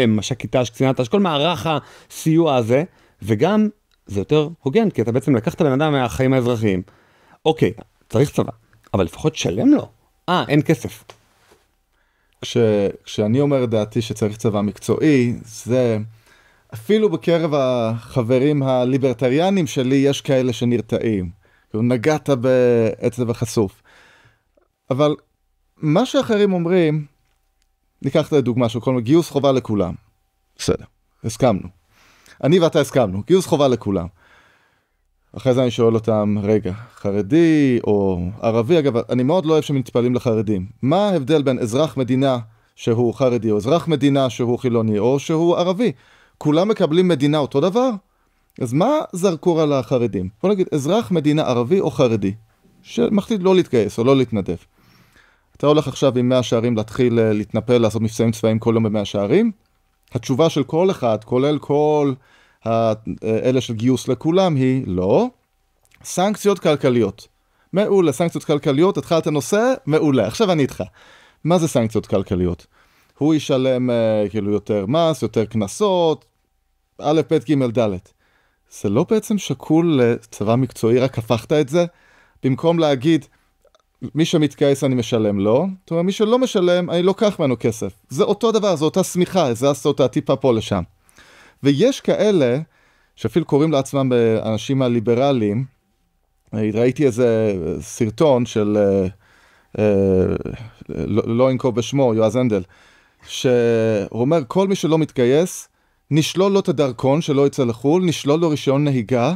מש"קית ת"ש, קצינת ת"ש, כל מערך הסיוע הזה, וגם זה יותר הוגן, כי אתה בעצם לקחת בן אדם מהחיים האזרחיים. אוקיי, צריך צבא, אבל לפחות שלם לו. אין כסף. כשאני אומר דעתי שצריך צבא מקצועי, זה אפילו בקרב החברים הליברטריאנים שלי יש כאלה שנרתעים. נגעת בעצב החשוף. אבל מה שאחרים אומרים, ניקח את הדוגמה של כל גיוס חובה לכולם. בסדר, הסכמנו. אני ואתה הסכמנו, גיוס חובה לכולם. אחרי זה אני שואל אותם, רגע, חרדי או ערבי, אגב, אני מאוד לא אוהב שמתפעלים לחרדים. מה ההבדל בין אזרח מדינה שהוא חרדי, או אזרח מדינה שהוא חילוני, או שהוא ערבי? כולם מקבלים מדינה אותו דבר? אז מה זרקור על החרדים? בוא נגיד, אזרח מדינה ערבי או חרדי, שמחליט לא להתגייס או לא להתנדב. אתה הולך עכשיו עם 100 שערים להתחיל להתנפל, לעשות מבצעים צבאיים כל יום ב100 שערים? התשובה של כל אחד, כולל כל אלה של גיוס לכולם, היא לא. סנקציות כלכליות. מעולה, סנקציות כלכליות, התחלת הנושא, מעולה. עכשיו אני איתך. מה זה סנקציות כלכליות? הוא ישלם כאילו יותר מס, יותר כנסות, א', ב', ג', ד'. זה לא בעצם שקול לצבא מקצועי, רק הפכת את זה, במקום להגיד, מי שמתגייס אני משלם לו, זאת אומרת, מי שלא משלם, אני לוקח ממנו כסף. זה אותו דבר, זה אותה סמיכה, זה עשה אותה טיפה פה לשם. ויש כאלה, שאפילו קוראים לעצמם באנשים הליברליים, ראיתי איזה סרטון של, לא אנקוב בשמו, יועז הנדל, שהוא אומר, כל מי שלא מתגייס, נשלול לו את הדרכון שלא יצא לחול, נשלול לו רישיון נהיגה,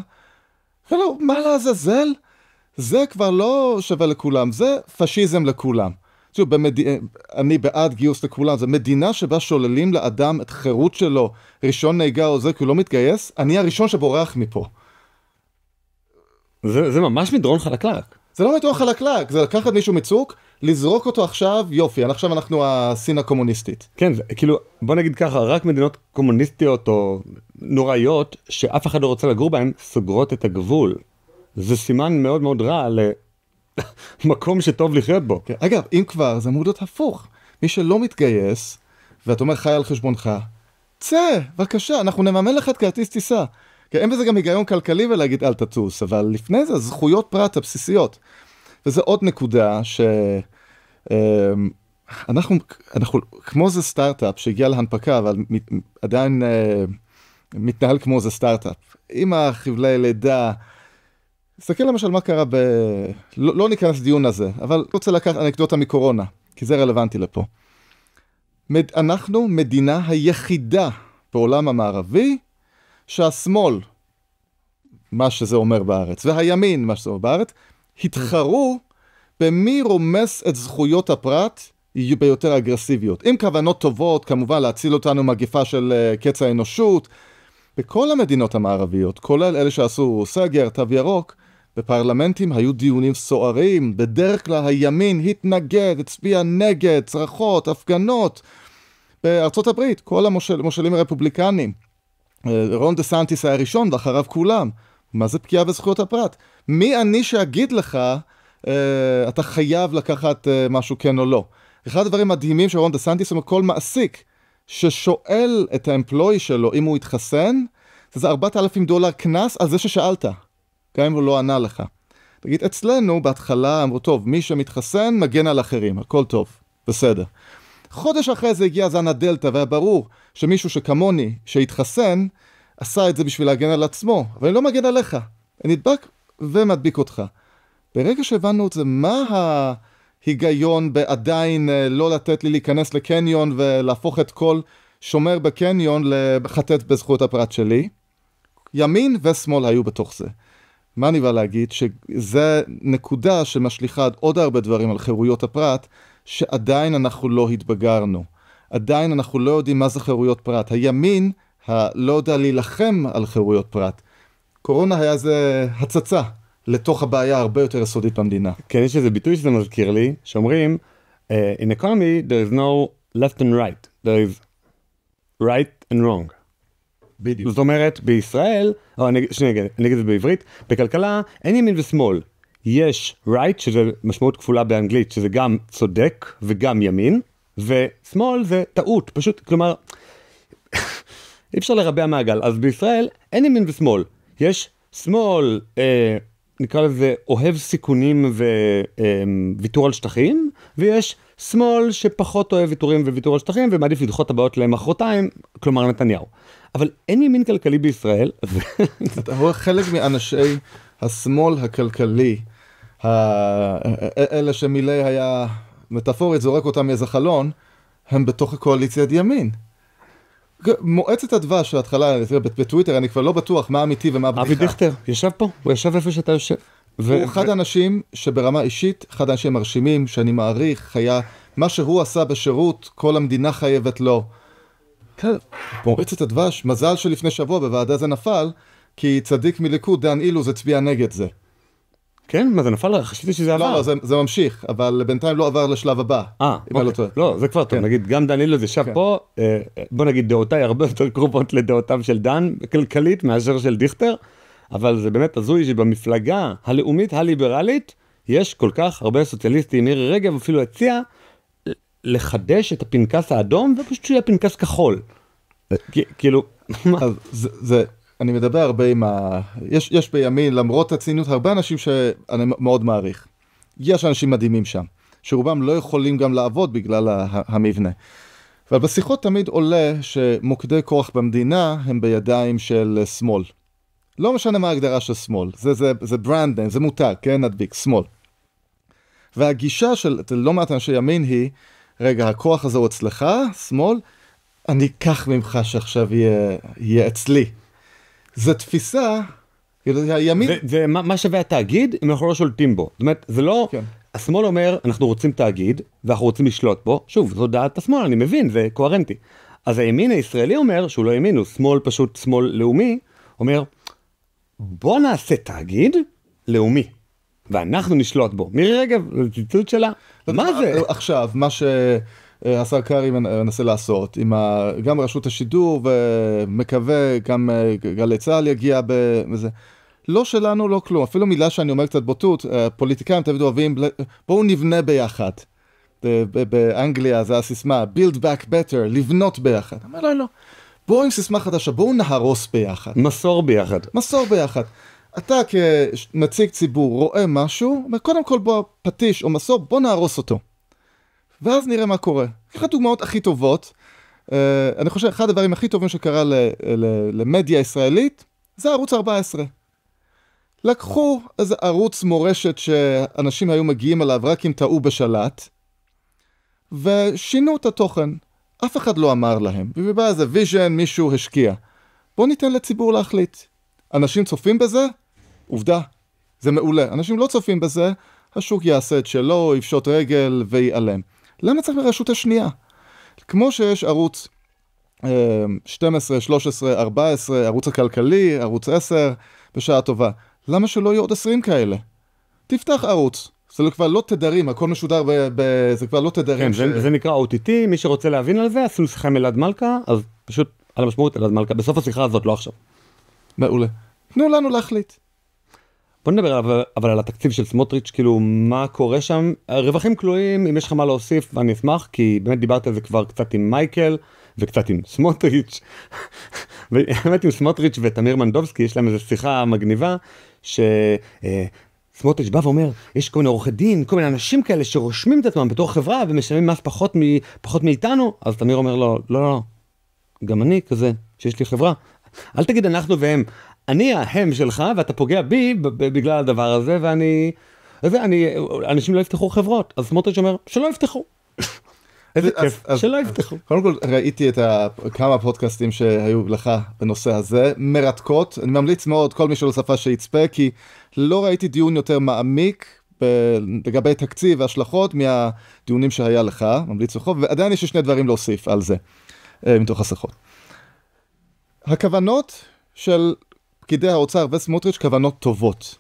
ולא, מה לעזאזל? זה כבר לא שווה לכולם, זה פשיזם לכולם. אני בעד גיוס לכולם, זה מדינה שבה שוללים לאדם את חירות שלו, רישיון נהיגה או זה, כי הוא לא מתגייס, אני הראשון שבורח מפה. זה ממש מדרון חלקלק. זה לא מתוך חלקלק, זה לקחת מישהו מצוק, לזרוק אותו עכשיו, יופי, עכשיו אנחנו הסין הקומוניסטית. כן, זה, כאילו, בוא נגיד ככה, רק מדינות קומוניסטיות או נוראיות, שאף אחד לא רוצה לגור בהן, סוגרות את הגבול. זה סימן מאוד מאוד רע למקום שטוב לחיות בו. כן. אגב, אם כבר, זה אמור להיות הפוך. מי שלא מתגייס, ואת אומר חי על חשבונך, צא, בבקשה, אנחנו נממן לך את כרטיס טיסה. כן, אין בזה גם היגיון כלכלי ולהגיד אל תטוס, אבל לפני זה, זכויות פרט הבסיסיות. וזה עוד נקודה אנחנו כמו זה סטארט-אפ שהגיע להנפקה, אבל עדיין מתנהל כמו זה סטארט-אפ. עם החבלי לידה, תסתכל למשל מה קרה לא ניכנס לדיון הזה, אבל רוצה לקחת אנקדוטה מקורונה, כי זה רלוונטי לפה. אנחנו מדינה היחידה בעולם המערבי, שהשמאל, מה שזה אומר בארץ, והימין, מה שזה אומר בארץ, התחרו במי רומס את זכויות הפרט יהיו ביותר אגרסיביות. עם כוונות טובות, כמובן להציל אותנו מגפה של קץ האנושות. בכל המדינות המערביות, כולל אלה שעשו סגר, תו ירוק, בפרלמנטים היו דיונים סוערים, בדרך כלל הימין התנגד, הצביע נגד, צרחות, הפגנות. בארצות הברית, כל המושלים הרפובליקנים, רון דה סנטיס היה ראשון ואחריו כולם. מה זה פגיעה בזכויות הפרט? מי אני שאגיד לך, אתה חייב לקחת משהו כן או לא? אחד הדברים מדהימים שרון דה סנטיס אומר, כל מעסיק ששואל את האמפלואי שלו אם הוא יתחסן, זה $4,000 קנס על זה ששאלת, גם אם הוא לא ענה לך. תגיד, אצלנו בהתחלה אמרו, טוב, מי שמתחסן מגן על אחרים, הכל טוב, בסדר. חודש אחרי זה הגיע זן הדלטה, והיה ברור שמישהו שכמוני, שהתחסן, עשה את זה בשביל להגן על עצמו, אבל אני לא מגן עליך. אני נדבק ומדביק אותך. ברגע שהבנו את זה, מה ההיגיון בעדיין לא לתת לי להיכנס לקניון ולהפוך את כל שומר בקניון לחטט בזכויות הפרט שלי? ימין ושמאל היו בתוך זה. מה אני בא להגיד? שזה נקודה שמשליחה עוד הרבה דברים על חירויות הפרט, שעדיין אנחנו לא התבגרנו. עדיין אנחנו לא יודעים מה זה חירויות פרט. הימין לא יודע להילחם על חירויות פרט. קורונה היה זה הצצה לתוך הבעיה הרבה יותר יסודית במדינה. כן, יש איזה ביטוי שזה מזכיר לי, שאומרים, in economy there is no left and right, there is right and wrong. בדיוק. זאת אומרת, בישראל, אני אגיד את זה בעברית, בכלכלה אין ימין ושמאל. יש right, שזה משמעות כפולה באנגלית, שזה גם צודק וגם ימין, ושמאל זה טעות, פשוט, כלומר, אי אפשר לרבע מעגל. אז בישראל אין ימין ושמאל. יש שמאל, נקרא לזה, אוהב סיכונים וויתור על שטחים, ויש שמאל שפחות אוהב ויתורים וויתור על שטחים, ומעדיף לדחות את הבאות למחרתיים, כלומר נתניהו. אבל אין ימין כלכלי בישראל. אתה רואה חלק מאנשי השמאל הכלכלי, אלה שמילי היה מטאפורית, זורק אותם מאיזה חלון, הם בתוך הקואליציית ימין. מועצת הדבש שההתחלה, בטוויטר, אני כבר לא בטוח מה אמיתי ומה בדיחה. אבי דיכטר, ישב פה, הוא ישב איפה שאתה יושב. הוא אחד האנשים שברמה אישית, אחד האנשים מרשימים, שאני מעריך, היה, מה שהוא עשה בשירות, כל המדינה חייבת לו. מועצת הדבש, מזל שלפני שבוע בוועדה זה נפל, כי צדיק מליכוד, דן אילוז, הצביע נגד זה. כן? מה זה נפל? חשבתי שזה עבר. לא, זה ממשיך, אבל בינתיים לא עבר לשלב הבא. לא, זה כבר טוב. נגיד, גם דן אילוז ישב פה, בוא נגיד, דעותיי הרבה יותר קרובות לדעותיו של דן, כלכלית, מאשר של דיכטר, אבל זה באמת הזוי שבמפלגה הלאומית הליברלית, יש כל כך הרבה סוציאליסטים, מירי רגב אפילו הציע, לחדש את הפנקס האדום, ופשוט שיהיה פנקס כחול. כאילו, זה... אני מדבר הרבה עם יש בימין, למרות הצינות, הרבה אנשים שאני מאוד מעריך. יש אנשים מדהימים שם, שרובם לא יכולים גם לעבוד בגלל המבנה. אבל בשיחות תמיד עולה שמוקדי כוח במדינה הם בידיים של שמאל. לא משנה מה ההגדרה של שמאל, זה ברנד ניים, זה מותג, כן, נדביק, שמאל. והגישה של לא מעט אנשי ימין היא, רגע, הכוח הזה הוא אצלך, שמאל, אני אקח ממך שעכשיו יהיה אצלי. זה תפיסה, הימין... זה מה שווה התאגיד, אם אנחנו לא שולטים בו. זאת אומרת, זה לא... כן. השמאל אומר, אנחנו רוצים תאגיד, ואנחנו רוצים לשלוט בו. שוב, זו דעת השמאל, אני מבין, זה קוהרנטי. אז הימין הישראלי אומר, שהוא לא ימין, הוא שמאל פשוט, שמאל לאומי, אומר, בוא נעשה תאגיד לאומי. ואנחנו נשלוט בו. מירי רגב, זה ציטוט שלה. מה זה? עכשיו, מה שהשר קרעי מנסה לעשות, עם גם רשות השידור, ומקווה גם גלי צה"ל יגיע בזה. לא שלנו, לא כלום. אפילו מילה שאני אומר קצת בוטות, פוליטיקאים תמיד אוהבים, בואו נבנה ביחד. באנגליה זה הסיסמה, build back better, לבנות ביחד. אמר, לא, לא. בואו עם סיסמה חדשה, בואו נהרוס ביחד. מסור ביחד. מסור ביחד. אתה כנציג ציבור רואה משהו, קודם כל בוא פטיש או מסור, בוא נהרוס אותו. ואז נראה מה קורה. ככה דוגמאות הכי טובות. אני חושב, אחד הדברים הכי טובים שקרה למדיה ישראלית, זה ערוץ 14. לקחו איזה ערוץ מורשת שאנשים היו מגיעים עליו רק אם טעו בשלט, ושינו את התוכן. אף אחד לא אמר להם. ובא איזה ויז'ן, מישהו השקיע. בוא ניתן לציבור להחליט. אנשים צופים בזה? עובדה. זה מעולה. אנשים לא צופים בזה, השוק יעשה את שלו, יפשוט רגל ויעלם. למה צריך לרשות השנייה? כמו שיש ערוץ 12, 13, 14, ערוץ הכלכלי, ערוץ 10, בשעה טובה. למה שלא יהיו עוד 20 כאלה? תפתח ערוץ. זה כבר לא תדרים, הכל משודר זה כבר לא תדרים. כן, זה נקרא OTT, מי שרוצה להבין על זה, עשינו שיחה עם אלעד מלכה, אז פשוט על המשמעות אלעד מלכה, בסוף השיחה הזאת, לא עכשיו. מעולה. תנו לנו להחליט. בוא נדבר אבל על התקציב של סמוטריץ', כאילו מה קורה שם, רווחים כלואים, אם יש לך מה להוסיף, ואני אשמח, כי באמת דיברתי על זה כבר קצת עם מייקל, וקצת עם סמוטריץ', ובאמת עם סמוטריץ' ותמיר מנדובסקי, יש להם איזו שיחה מגניבה, סמוטריץ' בא ואומר, יש כל מיני עורכי דין, כל מיני אנשים כאלה שרושמים את עצמם בתור חברה, ומשלמים מס פחות מאיתנו, אז תמיר אומר לו, לא, גם אני כזה, שיש לי חברה, אל תגיד אנחנו והם, אני ההם שלך, ואתה פוגע בי בגלל הדבר הזה, אנשים לא יפתחו חברות, אז סמוטריץ' אומר, שלא יפתחו. איזה כיף, שלא יפתחו. קודם כל ראיתי את כמה פודקאסטים שהיו לך בנושא הזה, מרתקות, אני ממליץ מאוד כל מי שלא שפה שיצפה, כי לא ראיתי דיון יותר מעמיק לגבי תקציב והשלכות מהדיונים שהיה לך, ממליץ לכם, ועדיין יש שני דברים להוסיף על זה, מתוך השיחות. הכוונות של פקידי האוצר וסמוטריץ' כוונות טובות.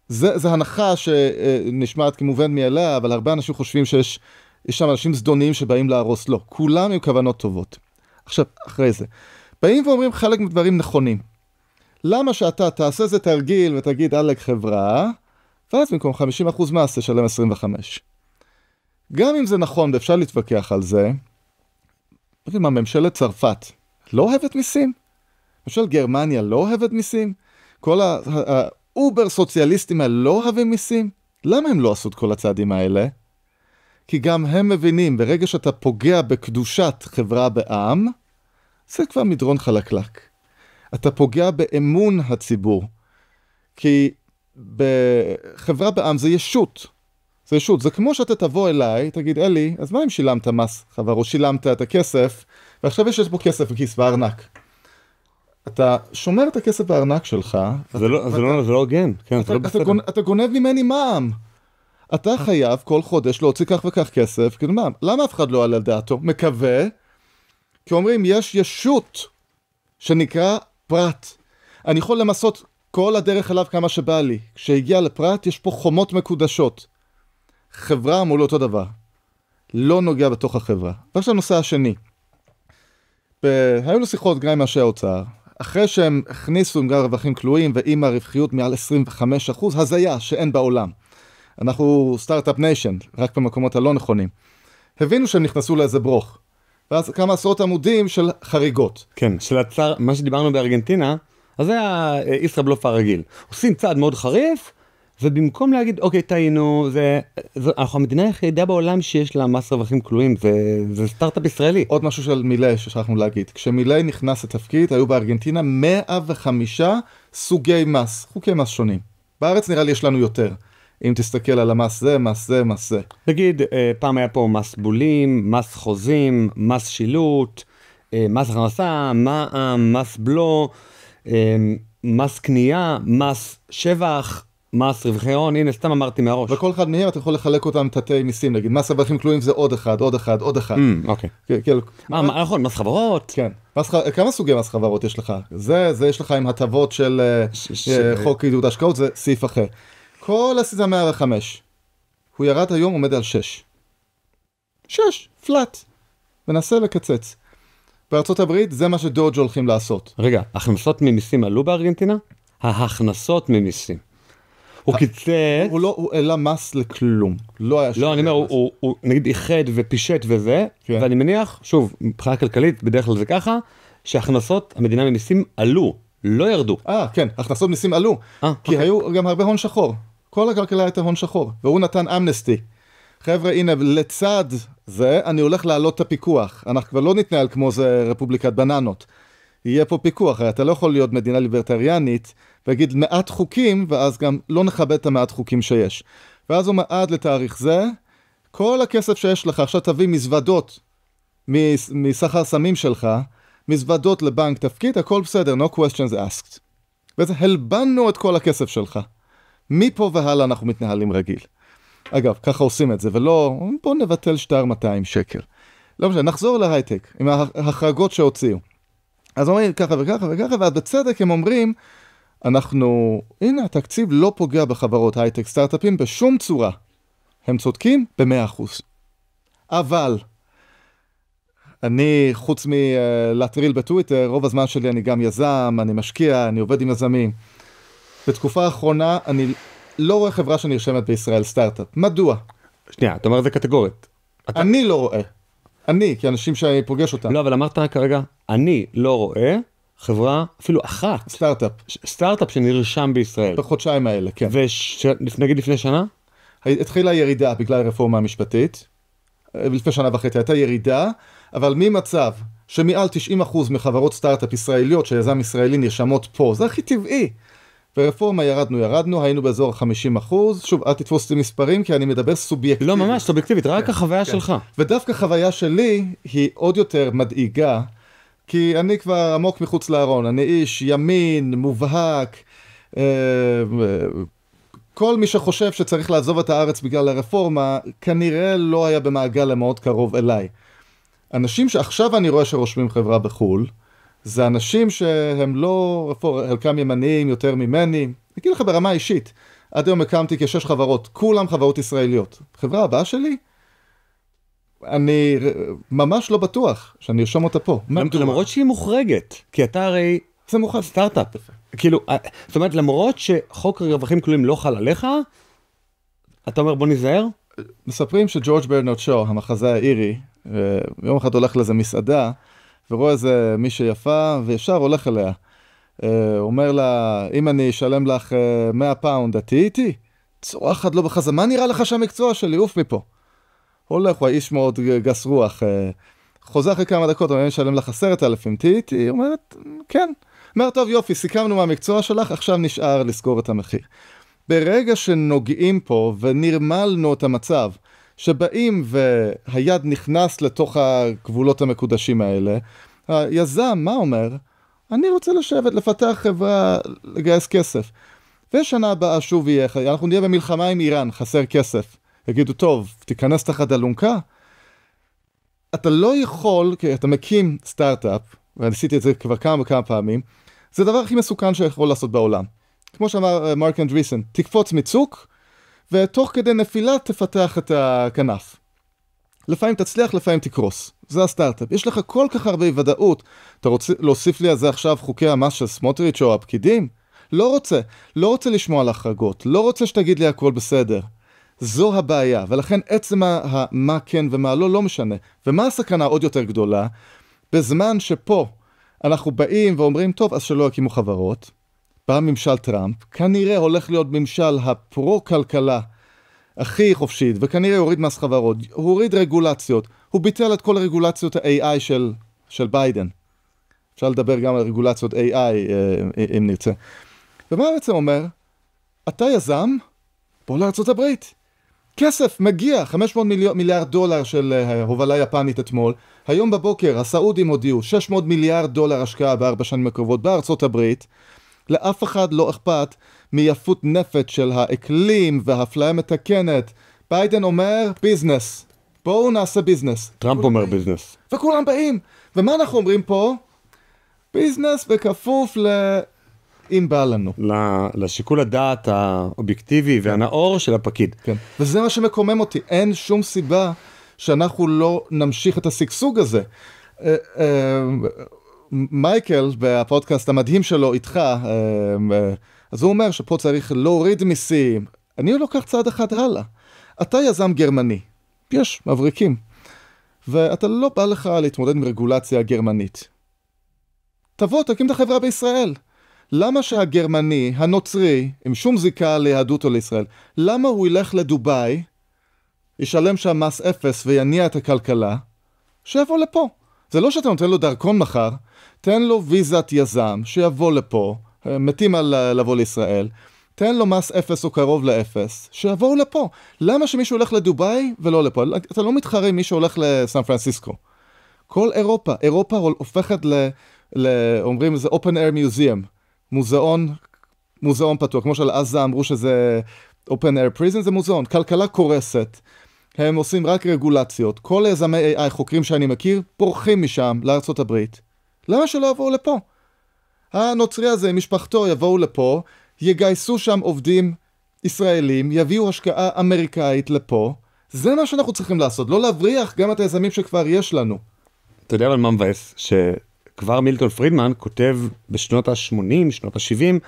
זה הנחה שנשמעת כמובן מאליה, אבל הרבה אנשים חושבים שיש שם אנשים זדוניים שבאים להרוס. לא, כולם עם כוונות טובות. עכשיו, אחרי זה, באים ואומרים חלק מדברים נכונים. למה שאתה תעשה זה תרגיל ותגיד עלק חברה, ואז במקום 50% מס תשלם 25. גם אם זה נכון ואפשר להתווכח על זה, מה, ממשלת צרפת לא אוהבת מיסים? ממשלת גרמניה לא אוהבת מיסים? כל האובר סוציאליסטים האלה לא אוהבים מיסים? למה הם לא עשו את כל הצעדים האלה? כי גם הם מבינים, ברגע שאתה פוגע בקדושת חברה בעם, זה כבר מדרון חלקלק. אתה פוגע באמון הציבור. כי בחברה בעם זה ישות. זה ישות. זה כמו שאתה תבוא אליי, תגיד, אלי, אז מה אם שילמת מס חברות? שילמת את הכסף, ועכשיו יש פה כסף בכיס בארנק. אתה שומר את הכסף בארנק שלך. זה לא הוגן. אתה גונב ממני מע"מ. אתה חייב כל חודש להוציא כך וכך כסף, כאילו מה? למה אף אחד לא עלה על דעתו? מקווה, כי אומרים, יש ישות שנקרא פרט. אני יכול למסות כל הדרך אליו כמה שבא לי. כשהגיע לפרט, יש פה חומות מקודשות. חברה אמרו לו אותו דבר. לא נוגע בתוך החברה. ועכשיו הנושא השני. היו לו שיחות גם עם אנשי האוצר. אחרי שהם הכניסו עם גם רווחים כלואים, ועם הרווחיות מעל 25%, הזיה שאין בעולם. אנחנו סטארט-אפ ניישן, רק במקומות הלא נכונים. הבינו שהם נכנסו לאיזה ברוך. ואז כמה עשרות עמודים של חריגות. כן, של הצער, מה שדיברנו בארגנטינה, אז זה הישראבלוף הרגיל. עושים צעד מאוד חריף, ובמקום להגיד, אוקיי, טעינו, אנחנו המדינה היחידה בעולם שיש לה מס רווחים כלואים, זה סטארט-אפ ישראלי. עוד משהו של מילי ששכחנו להגיד. כשמילי נכנס לתפקיד, היו בארגנטינה 105 סוגי מס, חוקי מס שונים. בארץ נראה לי יש לנו יותר. אם תסתכל על המס זה, מס זה, מס זה. נגיד, פעם היה פה מס בולים, מס חוזים, מס שילוט, מס הכנסה, מע"מ, מס בלו, מס קנייה, מס שבח, מס רווחי הון, הנה סתם אמרתי מהראש. וכל אחד מהם אתה יכול לחלק אותם תתי מיסים, נגיד, מס רווחים כלואים זה עוד אחד, עוד אחד, עוד אחד. אוקיי. נכון, מס חברות. כן. כמה סוגי מס חברות יש לך? זה יש לך עם הטבות של חוק עידוד השקעות, זה סעיף אחר. כל הסיזה 105. הוא ירד היום, עומד על 6. 6, פלט. מנסה לקצץ. בארצות הברית זה מה שדודג' הולכים לעשות. רגע, הכנסות ממיסים עלו בארגנטינה? ההכנסות ממיסים. הוא קיצץ... הוא העלה מס לכלום. לא היה... לא, אני אומר, הוא נגיד איחד ופישט וזה, ואני מניח, שוב, מבחינה כלכלית, בדרך כלל זה ככה, שהכנסות המדינה ממיסים עלו, לא ירדו. כן, הכנסות מיסים עלו. כי היו גם הרבה הון שחור. כל הכלכלה הייתה הון שחור. והוא נתן אמנסטי. חבר'ה, הנה, לצד זה, אני הולך להעלות את הפיקוח. אנחנו כבר לא נתנהל כמו זה רפובליקת בננות. יהיה פה פיקוח, הרי אתה לא יכול להיות מדינה ליברטריאנית, ויגיד מעט חוקים, ואז גם לא נכבד את המעט חוקים שיש. ואז הוא מעד לתאריך זה, כל הכסף שיש לך, עכשיו תביא מזוודות, מסחר סמים שלך, מזוודות לבנק תפקיד, הכל בסדר, no questions asked. וזה, הלבנו את כל הכסף שלך. מפה והלאה אנחנו מתנהלים רגיל. אגב, ככה עושים את זה, ולא, בוא נבטל שטר 200 שקל. לא משנה, נחזור להייטק, עם ההחרגות שהוציאו. אז אומרים ככה וככה וככה, ועד בצדק הם אומרים, הנה, התקציב לא פוגע בחברות הייטק סטארט-אפים בשום צורה. הם צודקים ב100%. אבל, אני, חוץ מלהטריל בטוויטר, רוב הזמן שלי אני גם יזם, אני משקיע, אני עובד עם יזמים. בתקופה האחרונה, אני לא רואה חברה שנרשמת בישראל סטארט-אפ. מדוע? שנייה, אתה אומר זה קטגורית. אני לא רואה. אני, כאנשים שאני פוגש אותם. לא, אבל אמרת כרגע, אני לא רואה חברה, אפילו אחת. סטארט-אפ שנרשם בישראל. בחודשיים האלה, כן. ונגיד לפני שנה? התחילה ירידה בגלל הרפורמה המשפטית. לפני שנה וחצי הייתה ירידה, אבל ממצב שמעל 90% מחברות סטארט-אפ ישראליות שיזם ישראלי נרשמות פה, זה הכי טבעי. ברפורמה ירדנו, היינו באזור 50%, שוב, אל תתפוס אותי מספרים, כי אני מדבר סובייקטיבית. לא ממש, סובייקטיבית, רק החוויה שלך. ודווקא חוויה שלי היא עוד יותר מדאיגה, כי אני כבר עמוק מחוץ לארון, אני איש ימין, מובהק, כל מי שחושב שצריך לעזוב את הארץ בגלל הרפורמה, כנראה לא היה במעגל מאוד קרוב אליי. אנשים שעכשיו אני רואה שרושמים חברה בחול, זה אנשים שהם לא, חלקם ימניים יותר ממני. אני אגיד לך ברמה אישית, עד היום הקמתי כ6 חברות, כולם חברות ישראליות. חברה הבאה שלי, אני ממש לא בטוח שאני ארשום אותה פה. למרות שהיא מוחרגת, כי אתה הרי... זה מוחרג. סטארט-אפ. כאילו, זאת אומרת, למרות שחוק הרווחים כלואים לא חל עליך, אתה אומר בוא נזהר? מספרים שג'ורג' ברנרד שו, המחזה האירי, יום אחד הולך לזה מסעדה, ורואה איזה מישהי יפה, וישר הולך אליה. אומר לה, אם אני אשלם לך 100 פאונד, את תהיי איתי? צורחת לו בחזה, מה נראה לך שהמקצוע שלי? עוף מפה. הולך, הוא האיש מאוד גס רוח. חוזר אחרי כמה דקות, אני אשלם לך 10,000, תהיי איתי? היא אומרת, כן. אומר, טוב יופי, סיכמנו מהמקצוע שלך, עכשיו נשאר לסגור את המחיר. ברגע שנוגעים פה ונרמלנו את המצב, שבאים והיד נכנס לתוך הגבולות המקודשים האלה, היזם, מה אומר? אני רוצה לשבת, לפתח חברה, לגייס כסף. ושנה הבאה שוב יהיה, אנחנו נהיה במלחמה עם איראן, חסר כסף. יגידו, טוב, תיכנס תחת אלונקה. אתה לא יכול, כי אתה מקים סטארט-אפ, ואני עשיתי את זה כבר כמה וכמה פעמים, זה הדבר הכי מסוכן שיכול לעשות בעולם. כמו שאמר מרק אנדריסן, תקפוץ מצוק, ותוך כדי נפילה תפתח את הכנף. לפעמים תצליח, לפעמים תקרוס. זה הסטארט-אפ. יש לך כל כך הרבה ודאות. אתה רוצה להוסיף לי על זה עכשיו חוקי המס של סמוטריץ' או הפקידים? לא רוצה. לא רוצה לשמוע על החרגות. לא רוצה שתגיד לי הכל בסדר. זו הבעיה. ולכן עצם מה כן ומה לא משנה. ומה הסכנה עוד יותר גדולה? בזמן שפה אנחנו באים ואומרים, טוב, אז שלא יקימו חברות. בא ממשל טראמפ, כנראה הולך להיות ממשל הפרו-כלכלה הכי חופשית, וכנראה הוריד מס חברות, הוא הוריד רגולציות, הוא ביטל את כל הרגולציות ה-AI של ביידן. אפשר לדבר גם על רגולציות AI אם נרצה. ומה בעצם אומר? אתה יזם, בוא לארצות הברית. כסף מגיע, 500 מיליארד דולר של הובלה יפנית אתמול. היום בבוקר הסעודים הודיעו 600 מיליארד דולר השקעה ב4 שנים הקרובות בארצות הברית. לאף אחד לא אכפת מיפות נפש של האקלים והאפליה מתקנת. ביידן אומר ביזנס. בואו נעשה ביזנס. טראמפ אומר ביזנס. וכולם באים. ומה אנחנו אומרים פה? ביזנס בכפוף אם בא לנו. לשיקול הדעת האובייקטיבי והנאור של הפקיד. כן, וזה מה שמקומם אותי, אין שום סיבה שאנחנו לא נמשיך את הסגסוג הזה. מייקל, בפודקאסט המדהים שלו איתך, אז הוא אומר שפה צריך להוריד מיסים. אני לוקח צעד אחד הלאה. אתה יזם גרמני, יש מבריקים, ואתה לא בא לך להתמודד עם רגולציה גרמנית. תבוא, תקים את החברה בישראל. למה שהגרמני, הנוצרי, עם שום זיקה ליהדות או לישראל, למה הוא ילך לדוביי, ישלם שם מס אפס ויניע את הכלכלה, שיבוא לפה. זה לא שאתה נותן לו דרכון מחר, תן לו ויזת יזם, שיבוא לפה, מתים על לבוא לישראל, תן לו מס אפס או קרוב לאפס, שיבואו לפה. למה שמישהו הולך לדוביי ולא לפה? אתה לא מתחרה עם מי שהולך לסן פרנסיסקו. כל אירופה הופכת אומרים זה open air museum, מוזיאון פתוח, כמו של עזה אמרו שזה open air prison, זה מוזיאון, כלכלה קורסת, הם עושים רק רגולציות, כל יזמי AI, חוקרים שאני מכיר, פורחים משם לארצות הברית. למה שלא יבואו לפה? הנוצרי הזה, משפחתו יבואו לפה, יגייסו שם עובדים ישראלים, יביאו השקעה אמריקאית לפה, זה מה שאנחנו צריכים לעשות, לא להבריח גם את היזמים שכבר יש לנו. אתה יודע אבל מה מבאס? שכבר מילטון פרידמן כותב בשנות ה-80, שנות ה-70,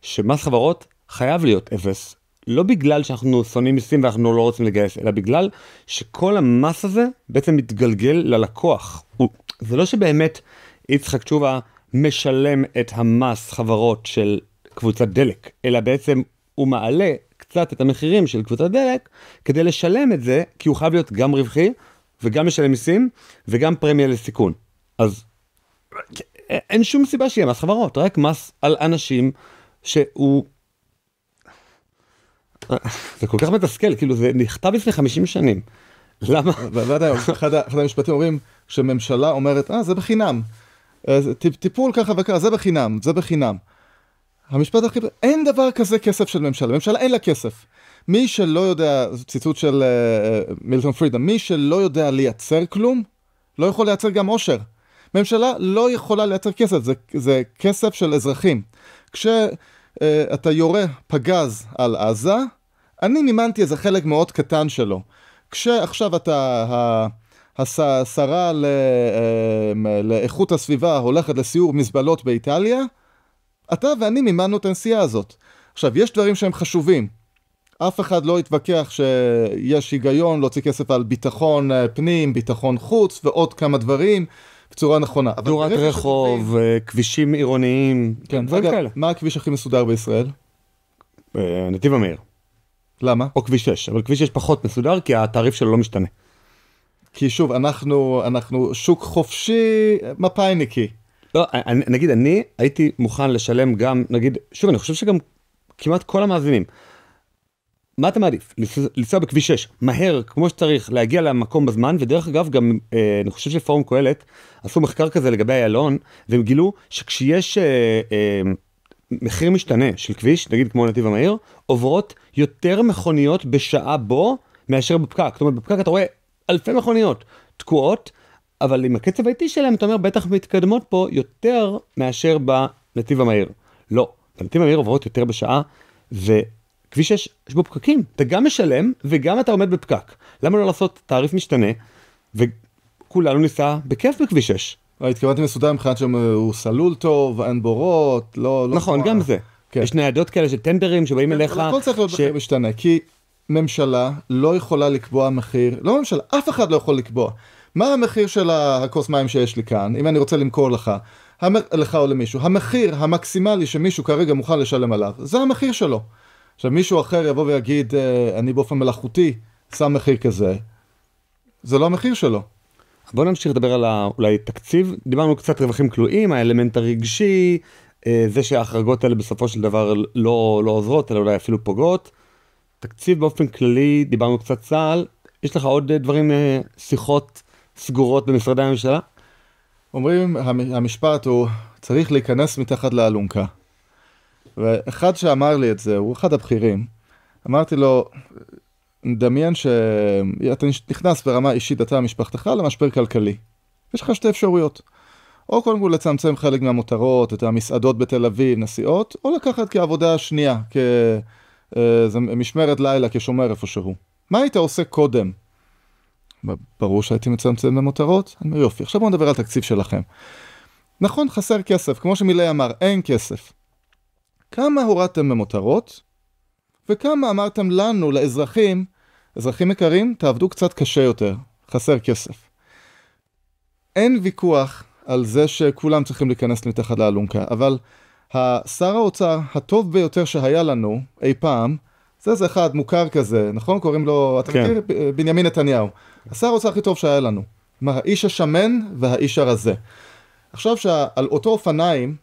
שמס חברות חייב להיות אפס. לא בגלל שאנחנו שונאים מיסים ואנחנו לא רוצים לגייס, אלא בגלל שכל המס הזה בעצם מתגלגל ללקוח. זה לא שבאמת יצחק תשובה משלם את המס חברות של קבוצת דלק, אלא בעצם הוא מעלה קצת את המחירים של קבוצת דלק, כדי לשלם את זה, כי הוא חייב להיות גם רווחי, וגם משלם מיסים, וגם פרמיה לסיכון. אז אין שום סיבה שיהיה מס חברות, רק מס על אנשים שהוא... זה כל כך מתסכל, כאילו זה נכתב לפני 50 שנים. למה? אחד המשפטים אומרים, שממשלה אומרת, זה בחינם. טיפול ככה וככה, זה בחינם, זה בחינם. המשפט הכי... אין דבר כזה כסף של ממשלה. ממשלה אין לה כסף. מי שלא יודע, ציטוט של מילטון פרידמן, מי שלא יודע לייצר כלום, לא יכול לייצר גם עושר. ממשלה לא יכולה לייצר כסף, זה כסף של אזרחים. כשאתה יורה פגז על עזה, אני מימנתי איזה חלק מאוד קטן שלו. כשעכשיו אתה... השרה לאיכות הסביבה הולכת לסיור מזבלות באיטליה, אתה ואני מימנו את הנסיעה הזאת. עכשיו, יש דברים שהם חשובים. אף אחד לא יתווכח שיש היגיון להוציא כסף על ביטחון פנים, ביטחון חוץ ועוד כמה דברים בצורה נכונה. תאורת רחוב, כבישים עירוניים, כן, אגב, מה הכביש הכי מסודר בישראל? נתיב המהיר. למה? או כביש 6, אבל כביש 6 פחות מסודר כי התעריף שלו לא משתנה. כי שוב, אנחנו שוק חופשי מפאיניקי. לא, נגיד, אני הייתי מוכן לשלם גם, נגיד, שוב, אני חושב שגם כמעט כל המאזינים, מה אתה מעדיף? לנסוע בכביש 6, מהר, כמו שצריך, להגיע למקום בזמן, ודרך אגב, גם, אני חושב שפורום קהלת, עשו מחקר כזה לגבי איילון, והם גילו שכשיש מחיר משתנה של כביש, נגיד כמו נתיב המהיר, עוברות יותר מכוניות בשעה בו, מאשר בפקק. זאת אומרת, בפקק אתה רואה אלפי מכוניות תקועות, אבל עם הקצב האיטי שלהם, אתה אומר, בטח מתקדמות פה יותר מאשר בנתיב המהיר. לא, בנתיב המהיר עוברות יותר בשעה, וכביש 6 יש בו פקקים. אתה גם משלם, וגם אתה עומד בפקק. למה לא לעשות תעריף משתנה, וכולנו ניסע בכיף בכביש 6? התכוונתי מסודר מבחינת שהוא סלול טוב, אין בורות, לא... נכון, גם זה. יש ניידות כאלה של טנדרים שבאים אליך... הכל צריך להיות מחיר משתנה, כי ממשלה לא יכולה לקבוע מחיר, לא ממשלה, אף אחד לא יכול לקבוע. מה המחיר של הכוס מים שיש לי כאן, אם אני רוצה למכור לך או למישהו? המחיר המקסימלי שמישהו כרגע מוכן לשלם עליו, זה המחיר שלו. עכשיו מישהו אחר יבוא ויגיד, אני באופן מלאכותי שם מחיר כזה, זה לא המחיר שלו. בואו נמשיך לדבר על אולי תקציב, דיברנו קצת רווחים כלואים, האלמנט הרגשי, זה שההחרגות האלה בסופו של דבר לא עוזרות, אלא אולי אפילו פוגעות. תקציב באופן כללי, דיברנו קצת צה"ל, יש לך עוד דברים, שיחות סגורות במשרדי הממשלה? אומרים, המשפט הוא צריך להיכנס מתחת לאלונקה. ואחד שאמר לי את זה, הוא אחד הבכירים, אמרתי לו, נדמיין שאתה נכנס ברמה אישית, אתה משפחתך, למשבר כלכלי. יש לך שתי אפשרויות. או קודם כל לצמצם חלק מהמותרות, את המסעדות בתל אביב, נסיעות, או לקחת כעבודה שנייה, כמשמרת לילה, כשומר איפשהו. מה היית עושה קודם? ברור שהייתי מצמצם במותרות? אני אומר יופי, עכשיו בואו נדבר על תקציב שלכם. נכון, חסר כסף, כמו שמילי אמר, אין כסף. כמה הורדתם במותרות, וכמה אמרתם לנו, לאזרחים, אזרחים יקרים, תעבדו קצת קשה יותר, חסר כסף. אין ויכוח על זה שכולם צריכים להיכנס מתחת לאלונקה, אבל שר האוצר הטוב ביותר שהיה לנו אי פעם, זה אחד מוכר כזה, נכון? קוראים לו, אתה מכיר? בנימין נתניהו. השר האוצר הכי טוב שהיה לנו. האיש השמן והאיש הרזה. עכשיו שעל אותו אופניים,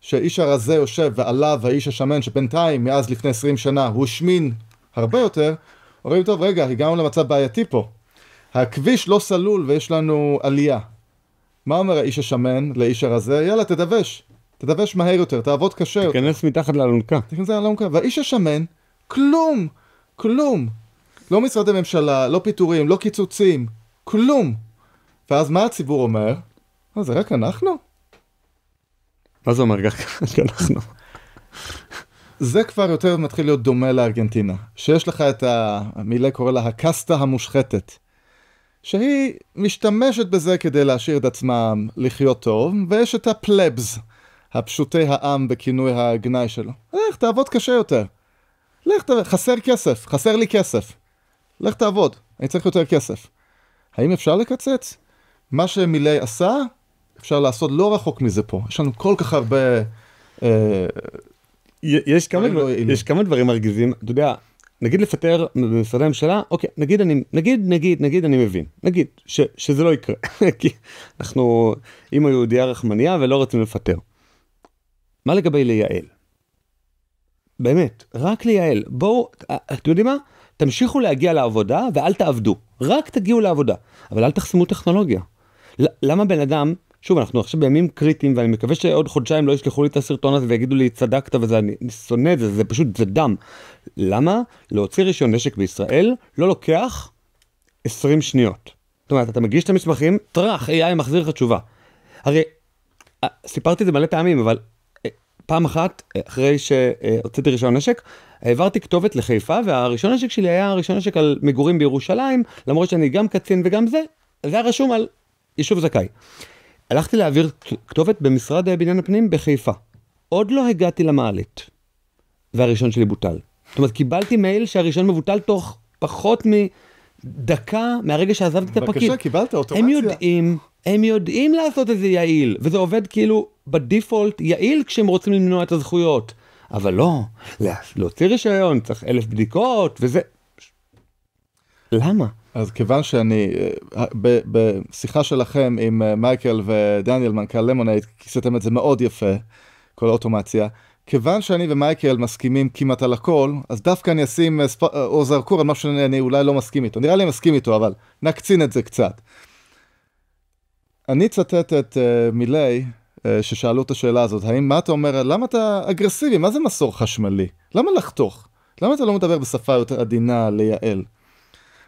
שהאיש הרזה יושב ועליו האיש השמן, שבינתיים, מאז לפני 20 שנה, הוא שמין הרבה יותר, אומרים, טוב, רגע, הגענו למצב בעייתי פה. הכביש לא סלול ויש לנו עלייה. מה אומר האיש השמן לאיש הרזה? יאללה, תדווש מהר יותר, תעבוד קשה יותר. תיכנס מתחת לאלונקה. תיכנס לאלונקה. והאיש השמן, כלום. לא משרדי ממשלה, לא פיטורים, לא קיצוצים, כלום. ואז מה הציבור אומר? זה רק אנחנו? מה זה אומר רק אנחנו? זה כבר יותר מתחיל להיות דומה לארגנטינה, שיש לך את המילה קורא לה הקסטה המושחתת, שהיא משתמשת בזה כדי להשאיר את עצמם לחיות טוב, ויש את הפלבס, הפשוטי העם בכינוי הגנאי שלו. לך תעבוד קשה יותר. חסר לי כסף. לך תעבוד, אני צריך יותר כסף. האם אפשר לקצץ? מה שמילי עשה, אפשר לעשות לא רחוק מזה פה. יש לנו כל כך הרבה... יש כמה דברים מרגיזים. אתה יודע, נגיד לפטר במשרדי הממשלה, אוקיי, נגיד אני מבין. נגיד שזה לא יקרה. כי אנחנו אימא יהודיה רחמניה ולא רוצים לפטר. מה לגבי לייעל? באמת, רק לייעל. בואו, אתם יודעים מה? תמשיכו להגיע לעבודה ואל תעבדו. רק תגיעו לעבודה. אבל אל תחסמו טכנולוגיה. למה בן אדם, שוב, אנחנו עכשיו בימים קריטיים, ואני מקווה שעוד חודשיים לא ישלחו לי את הסרטון הזה ויגידו לי, צדקת וזה, אני שונא את זה, זה פשוט, זה דם. למה להוציא רישיון נשק בישראל לא לוקח 20 שניות? זאת אומרת, אתה מגיש את המסמכים, טרח, AI מחזיר לך תשובה. הרי, סיפרתי את זה מלא פעמים, אבל פעם אחת, אחרי שהוצאתי רישיון נשק, העברתי כתובת לחיפה, והרישיון נשק שלי היה רישיון נשק על מגורים בירושלים, למרות שאני גם קצין וגם זה היה רשום על יישוב זכאי. הלכתי להעביר כתובת במשרד בניין הפנים בחיפה. עוד לא הגעתי למעלית, והרישיון שלי בוטל. זאת אומרת, קיבלתי מייל שהרישיון מבוטל תוך פחות מדקה מהרגע שעזבתי את הפקיד. בבקשה, קיבלת אוטומציה. הם יודעים לעשות את זה יעיל, וזה עובד כאילו בדיפולט יעיל כשהם רוצים למנוע את הזכויות. אבל לא, להוציא רישיון, צריך 1,000 בדיקות, וזה... למה? אז כיוון שאני, בשיחה שלכם עם מייקל ודניאל, מנכ"ל למונייד, כיסיתם את זה מאוד יפה, כל האוטומציה, כיוון שאני ומייקל מסכימים כמעט על הכל, אז דווקא אני אשים או זרקור על מה שאני אולי לא מסכים איתו. נראה לי מסכים איתו, אבל נקצין את זה קצת. אני צטט את מילי, ששאלו את השאלה הזאת, מה אתה אומר, למה אתה אגרסיבי? מה זה מסור חשמלי? למה לחתוך? למה אתה לא מדבר בשפה יותר עדינה לייעל?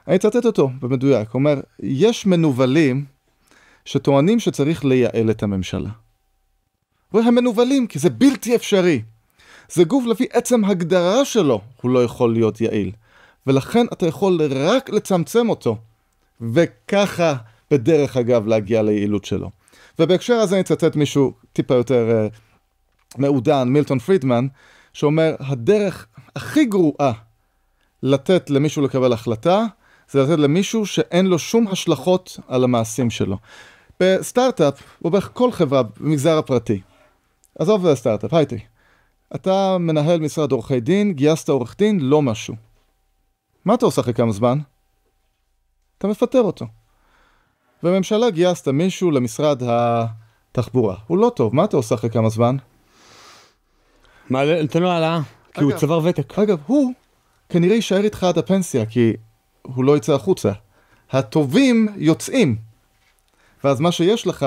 אני אצטט אותו במדויק, הוא אומר, יש מנובלים שטוענים שצריך לייעל את הממשלה. והם מנובלים, כי זה בלתי אפשרי. זה גוף לפי עצם הגדרה שלו, הוא לא יכול להיות יעיל. ולכן אתה יכול רק לצמצם אותו, וככה בדרך אגב להגיע ליעילות שלו. ובהקשר הזה אני אצטט מישהו טיפה יותר מעודן, מילטון פרידמן, שאומר, הדרך הכי גרועה לתת למישהו לקבל החלטה, זה לתת למישהו שאין לו שום השלכות על המעשים שלו. בסטארט-אפ, או בכל חברה, במגזר הפרטי. עזוב סטארט-אפ, הייתי. אתה מנהל משרד עורכי דין, גייסת עורך דין, לא משהו. מה אתה עושה אחרי כמה זמן? אתה מפטר אותו. בממשלה גייסת מישהו למשרד התחבורה. הוא לא טוב, מה אתה עושה אחרי כמה זמן? נתן לו העלאה, כי הוא צבר ותק. אגב, הוא כנראה יישאר איתך עד הפנסיה, כי הוא לא יצא החוצה. הטובים יוצאים. ואז מה שיש לך,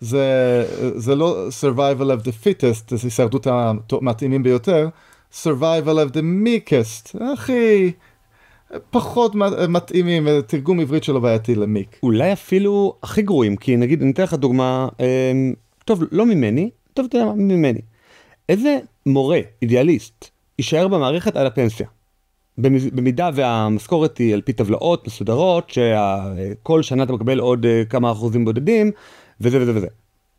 זה לא survival of the fittest, זה הישרדות המתאימים ביותר, survival of the meekest, פחות מתאימים, תרגום עברית שלו בעייתי למיק. אולי אפילו הכי גרועים, כי נגיד, אני אתן לך דוגמה, טוב, לא ממני, טוב, אתה יודע מה, ממני. איזה מורה, אידיאליסט, יישאר במערכת על הפנסיה? במידה והמשכורת היא על פי טבלאות מסודרות, שכל שנה אתה מקבל עוד כמה אחוזים בודדים, וזה וזה וזה.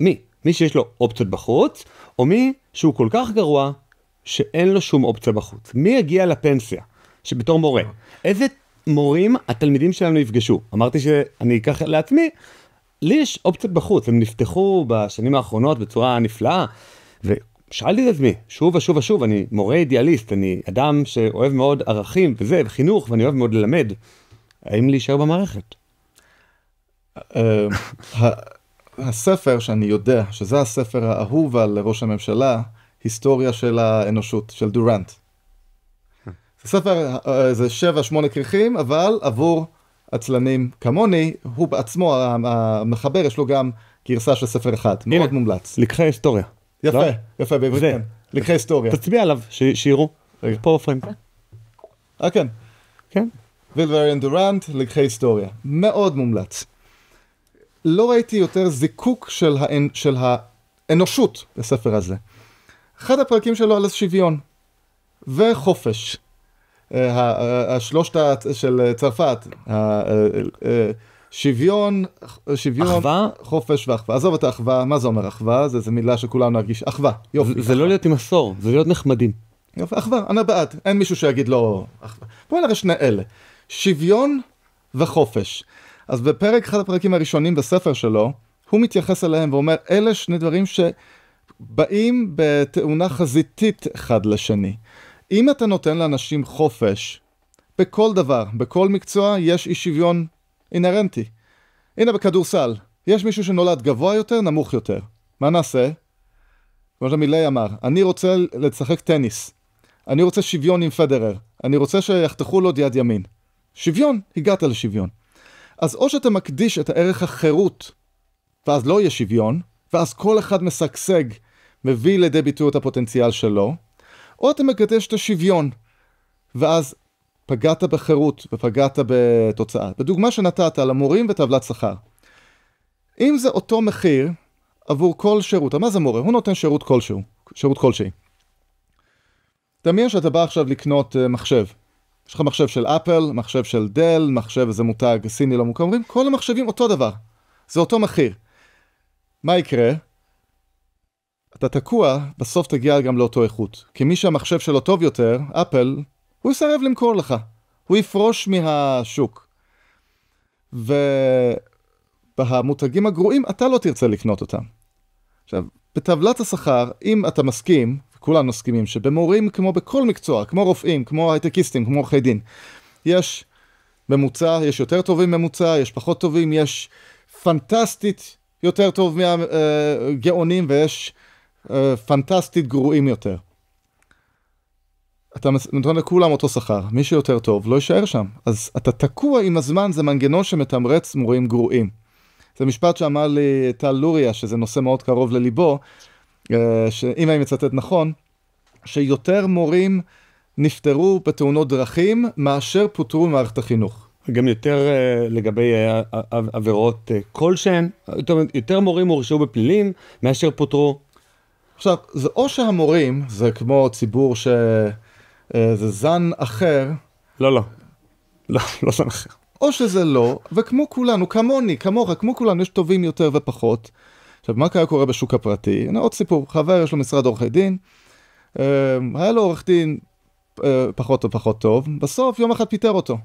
מי? מי שיש לו אופציות בחוץ, או מי שהוא כל כך גרוע, שאין לו שום אופציה בחוץ. מי יגיע לפנסיה? שבתור מורה. איזה מורים התלמידים שלנו יפגשו? אמרתי שאני אקח לעצמי, לי יש אופציות בחוץ, הם נפתחו בשנים האחרונות בצורה נפלאה, ושאלתי את עצמי, שוב ושוב ושוב, אני מורה אידיאליסט, אני אדם שאוהב מאוד ערכים וזה, וחינוך, ואני אוהב מאוד ללמד. האם להישאר במערכת? הספר שאני יודע, שזה הספר האהוב על ראש הממשלה, היסטוריה של האנושות, של דורנט. זה ספר, זה 7-8 כריכים, אבל עבור עצלנים כמוני, הוא בעצמו, המחבר, יש לו גם גרסה של ספר אחד, מאוד מומלץ. לקחי היסטוריה. יפה, יפה, בעברית כן. לקחי היסטוריה. תצביע עליו, שיראו. פה בפריים. כן. כן. וילבריאן דורנט, לקחי היסטוריה. מאוד מומלץ. לא ראיתי יותר זיקוק של האנושות בספר הזה. אחד הפרקים שלו על שוויון וחופש. השלושת של צרפת, שוויון, אחווה? חופש ואחווה. עזוב את האחווה, מה זה אומר אחווה? זה מילה שכולנו נרגיש. אחווה, יופי. זה לא להיות עם מסור, זה להיות נחמדים. יופי, אחווה, אני בעד. אין מישהו שיגיד לא אחווה. בואו נראה שני אלה. שוויון וחופש. אז בפרק, אחד הפרקים הראשונים בספר שלו, הוא מתייחס אליהם ואומר, אלה שני דברים שבאים בתאונה חזיתית אחד לשני. אם אתה נותן לאנשים חופש, בכל דבר, בכל מקצוע, יש אי שוויון אינרנטי. הנה בכדורסל, יש מישהו שנולד גבוה יותר, נמוך יותר. מה נעשה? כמו שמילי אמר, אני רוצה לשחק טניס. אני רוצה שוויון עם פדרר. אני רוצה שיחתכו לו יד ימין. שוויון, הגעת לשוויון. אז או שאתה מקדיש את הערך החירות, ואז לא יהיה שוויון, ואז כל אחד משגשג, מביא לידי ביטוי את הפוטנציאל שלו, או אתה מקדש את השוויון, ואז פגעת בחירות ופגעת בתוצאה. בדוגמה שנתת על המורים וטבלת שכר. אם זה אותו מחיר עבור כל שירות, מה זה מורה? הוא נותן שירות כלשהו, שירות כלשהי. דמיין שאתה בא עכשיו לקנות מחשב. יש לך מחשב של אפל, מחשב של דל, מחשב איזה מותג סיני לא מוכר, אומרים, כל המחשבים אותו דבר. זה אותו מחיר. מה יקרה? אתה תקוע, בסוף תגיע גם לאותו איכות. כי מי שהמחשב שלו טוב יותר, אפל, הוא יסרב למכור לך. הוא יפרוש מהשוק. ובמותגים הגרועים, אתה לא תרצה לקנות אותם. עכשיו, בטבלת השכר, אם אתה מסכים, וכולנו מסכימים, שבמורים כמו בכל מקצוע, כמו רופאים, כמו הייטקיסטים, כמו עורכי דין, יש ממוצע, יש יותר טובים ממוצע, יש פחות טובים, יש פנטסטית יותר טוב מהגאונים, ויש פנטסטית גרועים יותר. אתה נותן לכולם אותו שכר, מי שיותר טוב לא יישאר שם. אז אתה תקוע עם הזמן, זה מנגנון שמתמרץ מורים גרועים. זה משפט שאמר לי טל לוריה, שזה נושא מאוד קרוב לליבו, שאם אני מצטט נכון, שיותר מורים נפטרו בתאונות דרכים מאשר פוטרו ממערכת החינוך. גם יותר לגבי עבירות כלשהן, יותר מורים הורשעו בפלילים מאשר פוטרו. עכשיו, זה או שהמורים, זה כמו ציבור שזה זן אחר. לא זן אחר. או שזה לא, וכמו כולנו, כמוני, כמוך, כמו כולנו, יש טובים יותר ופחות. עכשיו, מה קורה בשוק הפרטי? הנה עוד סיפור, חבר, יש לו משרד עורכי דין, היה לו עורך דין פחות ופחות טוב, בסוף יום אחד פיטר אותו.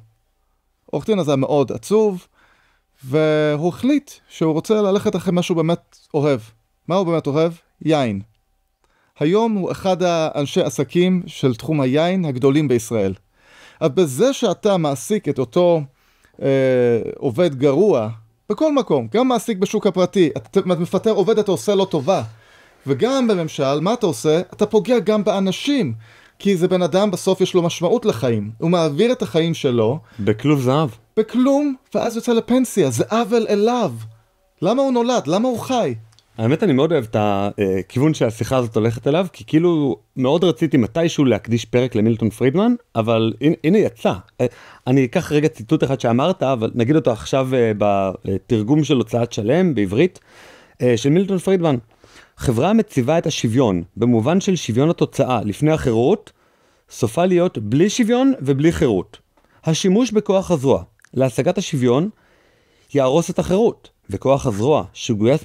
עורך דין הזה היה מאוד עצוב, והוא החליט שהוא רוצה ללכת אחרי מה שהוא באמת אוהב. מה הוא באמת אוהב? יין. היום הוא אחד האנשי עסקים של תחום היין הגדולים בישראל. אז בזה שאתה מעסיק את אותו עובד גרוע, בכל מקום, גם מעסיק בשוק הפרטי, אתה מפטר עובד, אתה עושה לו טובה. וגם בממשל, מה אתה עושה? אתה פוגע גם באנשים, כי זה בן אדם בסוף יש לו משמעות לחיים. הוא מעביר את החיים שלו. בכלוב זהב. בכלום, ואז יוצא לפנסיה. זה עוול אליו. למה הוא נולד? למה הוא חי? האמת אני מאוד אוהב את הכיוון שהשיחה הזאת הולכת אליו, כי כאילו מאוד רציתי מתישהו להקדיש פרק למילטון פרידמן, אבל הנה יצא. אני אקח רגע ציטוט אחד שאמרת, אבל נגיד אותו עכשיו בתרגום של הוצאת שלם בעברית, של מילטון פרידמן. חברה מציבה את השוויון, במובן של שוויון התוצאה לפני החירות, סופה להיות בלי שוויון ובלי חירות. השימוש בכוח הזרוע להשגת השוויון יהרוס את החירות, וכוח הזרוע שגויס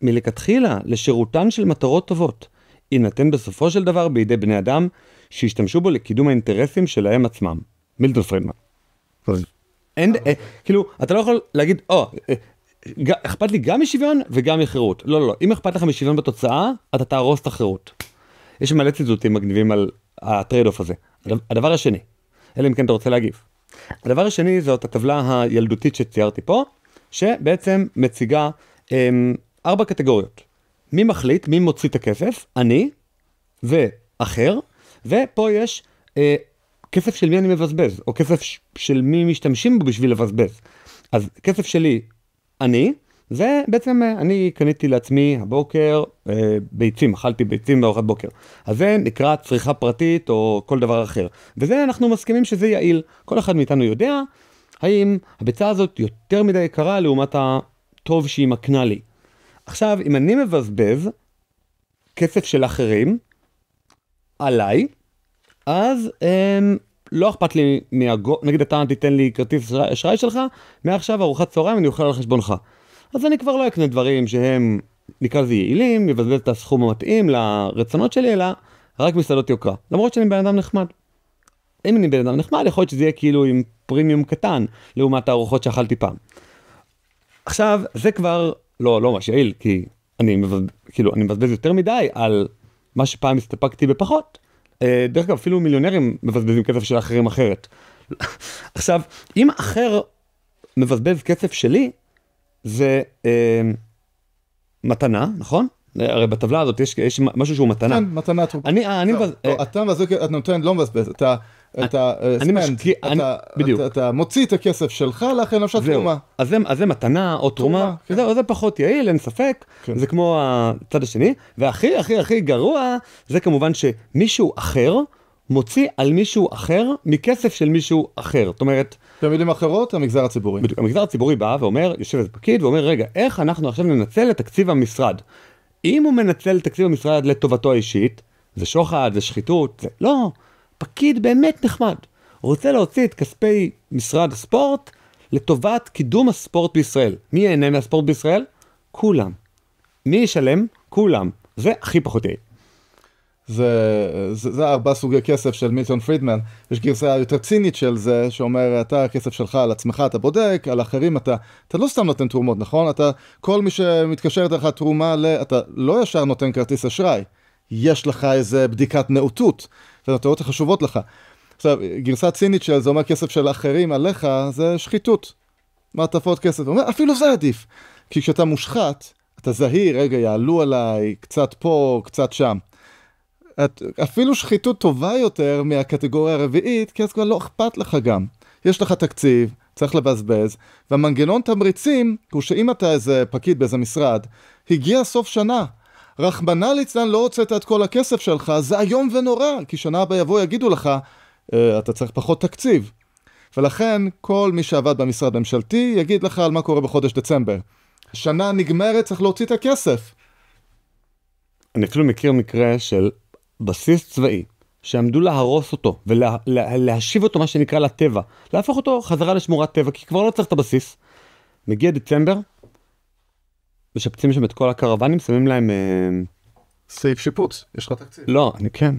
מלכתחילה לשירותן של מטרות טובות, יינתן בסופו של דבר בידי בני אדם שישתמשו בו לקידום האינטרסים שלהם עצמם. מילטון פרידמן. כאילו, אתה לא יכול להגיד, אכפת לי גם משוויון וגם מחירות. לא, לא, אם אכפת לך משוויון בתוצאה, אתה תהרוס את החירות. יש מלא ציטוטים מגניבים על הטרייד-אוף הזה. הדבר השני, אלא אם כן אתה רוצה להגיב. הדבר השני זאת הטבלה הילדותית שציירתי פה, שבעצם מציגה 4 קטגוריות. מי מחליט, מי מוציא את הכסף? אני ואחר, ופה יש כסף של מי אני מבזבז, או כסף של מי משתמשים בו בשביל לבזבז. אז כסף שלי, אני, זה בעצם אני קניתי לעצמי הבוקר ביצים, אכלתי ביצים בארוחת בוקר. אז זה נקרא צריכה פרטית או כל דבר אחר. וזה אנחנו מסכימים שזה יעיל. כל אחד מאיתנו יודע האם הביצה הזאת יותר מדי יקרה לעומת הטוב שהיא מקנה לי. עכשיו, אם אני מבזבז כסף של אחרים עליי, אז לא אכפת לי נגיד אתה תיתן לי כרטיס אשראי שלך, מעכשיו ארוחת צהריים אני אוכל על חשבונך. אז אני כבר לא אקנה דברים שהם נקרא לזה יעילים, יבזבז את הסכום המתאים לרצונות שלי, אלא רק מסעדות יוקרה. למרות שאני בן אדם נחמד. אם אני בן אדם נחמד, יכול להיות שזה יהיה כאילו עם פרימיום קטן, לעומת הארוחות שאכלתי פעם. עכשיו, זה כבר לא ממש יעיל, כי אני מבזבז יותר מדי על מה שפעם הסתפקתי בפחות. דרך אגב, אפילו מיליונרים מבזבזים כסף של אחרים אחרת. עכשיו, אם אחר מבזבז כסף שלי, זה מתנה, נכון? הרי בטבלה הזאת יש משהו שהוא מתנה. כן, מתנה. אתה נותן, לא מבזבז, אתה מוציא את הכסף שלך לאחר נפשת תרומה. אז זה מתנה או תרומה, זה פחות יעיל, אין ספק, זה כמו הצד השני, והכי הכי הכי גרוע, זה כמובן שמישהו אחר מוציא על מישהו אחר מכסף של מישהו אחר. זאת אומרת, במילים אחרות, המגזר הציבורי. בדיוק, המגזר הציבורי בא ואומר, יושב איזה פקיד ואומר, רגע, איך אנחנו עכשיו ננצל את תקציב המשרד? אם הוא מנצל את תקציב המשרד לטובתו האישית, זה שוחד, זה שחיתות, זה לא. פקיד באמת נחמד. הוא רוצה להוציא את כספי משרד הספורט לטובת קידום הספורט בישראל. מי ייהנה מהספורט בישראל? כולם. מי ישלם? כולם. זה הכי פחות יעיל. זה 4 סוגי כסף של מילטון פרידמן. יש גרסה יותר צינית של זה, שאומר, אתה הכסף שלך על עצמך, אתה בודק, על אחרים, אתה לא סתם נותן תרומות, נכון? כל מי שמתקשרת לך תרומה, אתה לא ישר נותן כרטיס אשראי. יש לך איזה בדיקת נאותות, והנאותות חשובות לך. עכשיו, גרסה צינית של זה אומר, כסף של אחרים עליך, זה שחיתות. מעטפות כסף. הוא אומר, אפילו זה עדיף. כי כשאתה מושחת, אתה זהיר, רגע, יעלו עליי, קצת פה, קצת שם. אפילו שחיתות טובה יותר מהקטגוריה הרביעית, כי אז כבר לא אכפת לך גם. יש לך תקציב, צריך לבזבז, והמנגנון תמריצים הוא שאם אתה איזה פקיד באיזה משרד, הגיע סוף שנה, רחמנא ליצלן לא הוצאת את כל הכסף שלך, זה היום ונורא, כי שנה הבאה יבוא יגידו לך, אתה צריך פחות תקציב. ולכן כל מי שעבד במשרד ממשלתי יגיד לך על מה קורה בחודש דצמבר. שנה נגמרת, צריך להוציא את הכסף. אני אפילו מכיר מקרה של בסיס צבאי, שעמדו להרוס אותו ולהשיב אותו מה שנקרא לטבע, להפוך אותו חזרה לשמורת טבע, כי כבר לא צריך את הבסיס. מגיע דצמבר, משפצים שם את כל הקרוונים, שמים להם סעיף שיפוץ, יש לך תקציב. לא, כן.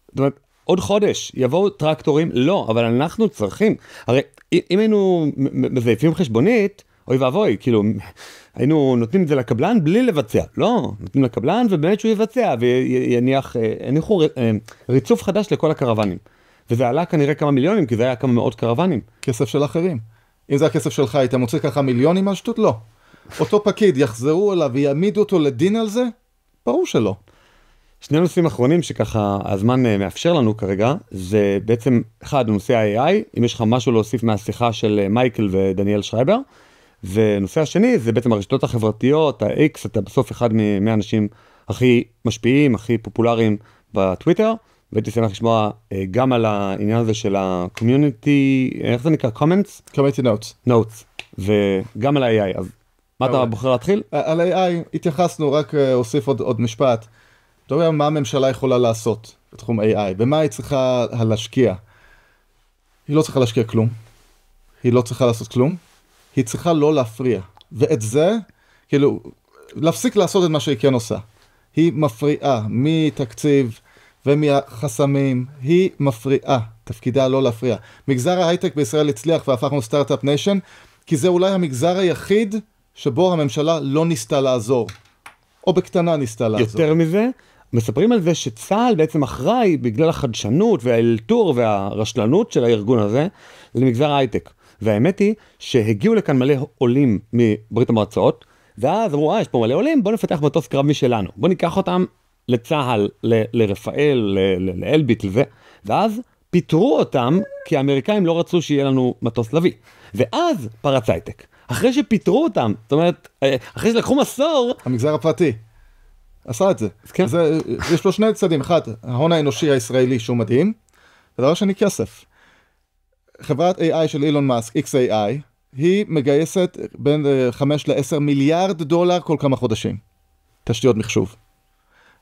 זאת אומרת, עוד חודש יבואו טרקטורים, לא, אבל אנחנו צריכים, הרי אם היינו מזייפים חשבונית, אוי ואבוי, כאילו, היינו נותנים את זה לקבלן בלי לבצע. לא, נותנים לקבלן ובאמת שהוא יבצע, ויניחו ריצוף חדש לכל הקרוונים. וזה עלה כנראה כמה מיליונים, כי זה היה כמה מאות קרוונים. כסף של אחרים. אם זה הכסף שלך, היית מוצא ככה מיליונים על שטות? לא. אותו פקיד יחזרו אליו ויעמידו אותו לדין על זה? ברור שלא. שני נושאים אחרונים שככה הזמן מאפשר לנו כרגע, זה בעצם אחד, נושא ה-AI, אם יש לך משהו להוסיף מהשיחה של מייקל ודניאל שרייבר, ונושא השני זה בעצם הרשתות החברתיות, ה-X, אתה בסוף אחד מהאנשים הכי משפיעים, הכי פופולריים בטוויטר, והייתי שמח לשמוע גם על העניין הזה של ה-community, איך זה נקרא? comments? community notes. notes, וגם על ה-AI. אז מה אתה בוחר להתחיל? על AI התייחסנו, רק אוסיף עוד משפט. אתה יודע מה הממשלה יכולה לעשות בתחום AI, במה היא צריכה להשקיע. היא לא צריכה להשקיע כלום, היא לא צריכה לעשות כלום, היא צריכה לא להפריע. ואת זה, כאילו, להפסיק לעשות את מה שהיא כן עושה. היא מפריעה מתקציב ומחסמים, היא מפריעה, תפקידה לא להפריע. מגזר ההייטק בישראל הצליח והפכנו סטארט-אפ ניישן, כי זה אולי המגזר היחיד שבו הממשלה לא ניסתה לעזור, או בקטנה ניסתה לעזור. יותר מזה, מספרים על זה שצה"ל בעצם אחראי בגלל החדשנות והאלתור והרשלנות של הארגון הזה למגזר ההייטק. והאמת היא שהגיעו לכאן מלא עולים מברית המועצות, ואז אמרו, יש פה מלא עולים, בוא נפתח מטוס קרב משלנו. בוא ניקח אותם לצה"ל, לרפאל, לאלביט, לזה. ואז פיטרו אותם, כי האמריקאים לא רצו שיהיה לנו מטוס לביא. ואז פרץ הייטק. אחרי שפיטרו אותם, זאת אומרת, אחרי שלקחו מסור... המגזר הפרטי עשה את זה. כן. יש לו שני צדדים. אחד, ההון האנושי הישראלי שהוא מדהים, ודבר שני, כסף. חברת AI של אילון מאסק, XAI, היא מגייסת בין 5 ל-10 מיליארד דולר כל כמה חודשים. תשתיות מחשוב.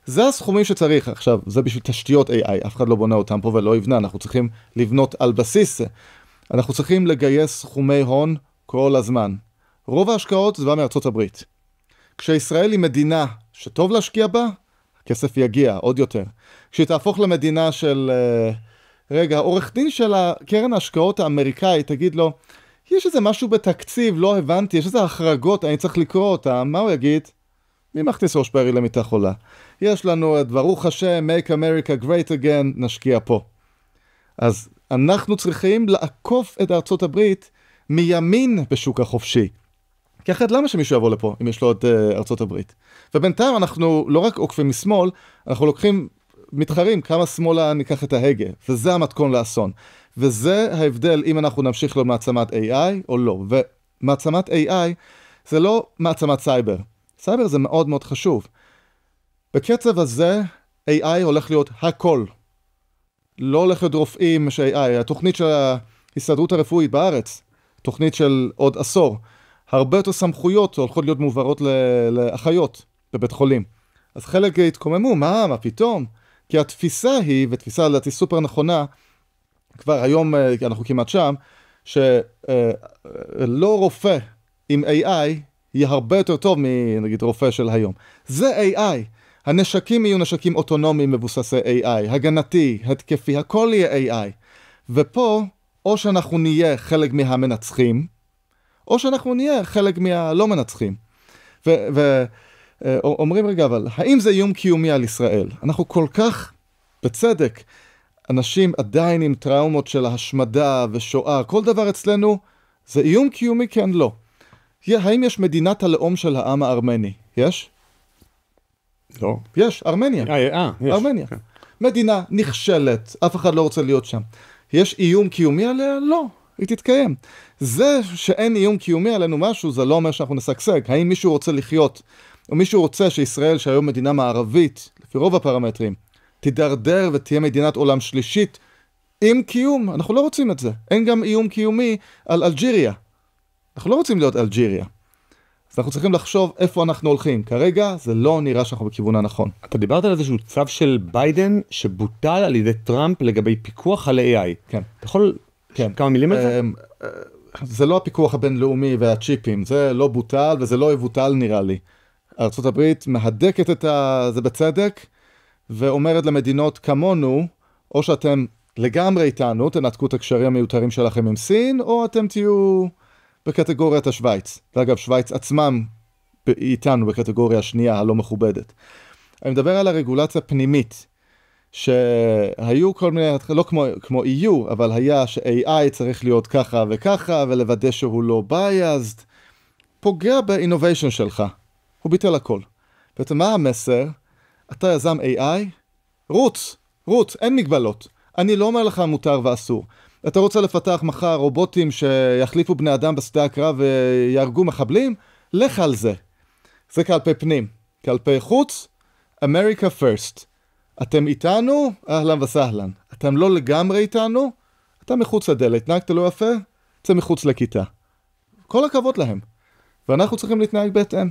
זה הסכומים שצריך. עכשיו, זה בשביל תשתיות AI, אף אחד לא בונה אותם פה ולא יבנה, אנחנו צריכים לבנות על בסיס זה. אנחנו צריכים לגייס סכומי הון כל הזמן. רוב ההשקעות זה בא מארצות הברית. כשישראל היא מדינה שטוב להשקיע בה, הכסף יגיע עוד יותר. כשהיא תהפוך למדינה של... רגע, העורך דין של הקרן ההשקעות האמריקאית תגיד לו, יש איזה משהו בתקציב, לא הבנתי, יש איזה החרגות, אני צריך לקרוא אותם, מה הוא יגיד? מי מכניס ראש פרי למיטה חולה? יש לנו את ברוך השם, make America great again, נשקיע פה. אז אנחנו צריכים לעקוף את ארצות הברית מימין בשוק החופשי. כי אחרת למה שמישהו יבוא לפה, אם יש לו את ארצות הברית? ובינתיים אנחנו לא רק עוקפים משמאל, אנחנו לוקחים מתחרים כמה שמאלה ניקח את ההגה, וזה המתכון לאסון. וזה ההבדל אם אנחנו נמשיך לו מעצמת AI או לא. ומעצמת AI זה לא מעצמת סייבר. סייבר זה מאוד מאוד חשוב. בקצב הזה AI הולך להיות הכל. לא הולך להיות רופאים ש-AI. התוכנית של ההסתדרות הרפואית בארץ, תוכנית של עוד עשור, הרבה יותר סמכויות הולכות להיות מועברות לאחיות בבית חולים. אז חלק התקוממו, מה פתאום? כי התפיסה היא, ותפיסה לדעתי סופר נכונה, כבר היום אנחנו כמעט שם, שלא רופא עם AI יהיה הרבה יותר טוב מנגיד רופא של היום. זה AI. הנשקים יהיו נשקים אוטונומיים מבוססי AI, הגנתי, התקפי, הכל יהיה AI. ופה, או שאנחנו נהיה חלק מהמנצחים, או שאנחנו נהיה חלק מהלא מנצחים. אומרים רגע, אבל האם זה איום קיומי על ישראל? אנחנו כל כך, בצדק, אנשים עדיין עם טראומות של השמדה ושואה, כל דבר אצלנו, זה איום קיומי כן לא. האם יש מדינת הלאום של העם הארמני? יש? לא. יש, ארמניה. יש. ארמניה. מדינה נכשלת, אף אחד לא רוצה להיות שם. יש איום קיומי עליה? לא. היא תתקיים. זה שאין איום קיומי עלינו משהו, זה לא אומר שאנחנו נשגשג. האם מישהו רוצה לחיות, או מישהו רוצה שישראל, שהיום מדינה מערבית, לפי רוב הפרמטרים, תידרדר ותהיה מדינת עולם שלישית, עם קיום? אנחנו לא רוצים את זה. אין גם איום קיומי על אלג'יריה. אנחנו לא רוצים להיות אלג'יריה. אז אנחנו צריכים לחשוב איפה אנחנו הולכים. כרגע זה לא נראה שאנחנו בכיוון הנכון. אתה דיברת על איזשהו צו של ביידן שבוטל על ידי טראמפ לגבי פיקוח על AI. כן. אתה יכול כמה מילים על זה? זה לא הפיקוח הבינלאומי והצ'יפים. זה לא בוטל וזה לא יבוטל נראה לי. ארצות הברית מהדקת את זה בצדק ואומרת למדינות כמונו, או שאתם לגמרי איתנו, תנתקו את הקשרים המיותרים שלכם עם סין, או אתם תהיו בקטגוריית השוויץ. ואגב, שוויץ עצמם איתנו בקטגוריה השנייה, הלא מכובדת. אני מדבר על הרגולציה פנימית, שהיו כל מיני, לא כמו EU, אבל היה ש-AI צריך להיות ככה וככה, ולוודא שהוא לא biased, פוגע באינוביישן שלך. הוא ביטל הכל. בעצם מה המסר? אתה יזם AI, רוץ, אין מגבלות. אני לא אומר לך מותר ואסור. אתה רוצה לפתח מחר רובוטים שיחליפו בני אדם בשדה הקרב ויהרגו מחבלים? לך על זה. זה כלפי פנים. כלפי חוץ, America first. אתם איתנו, אהלן וסהלן. אתם לא לגמרי איתנו, אתה מחוץ לדלת. התנהגת לא יפה, זה מחוץ לכיתה. כל הכבוד להם. ואנחנו צריכים להתנהג בהתאם.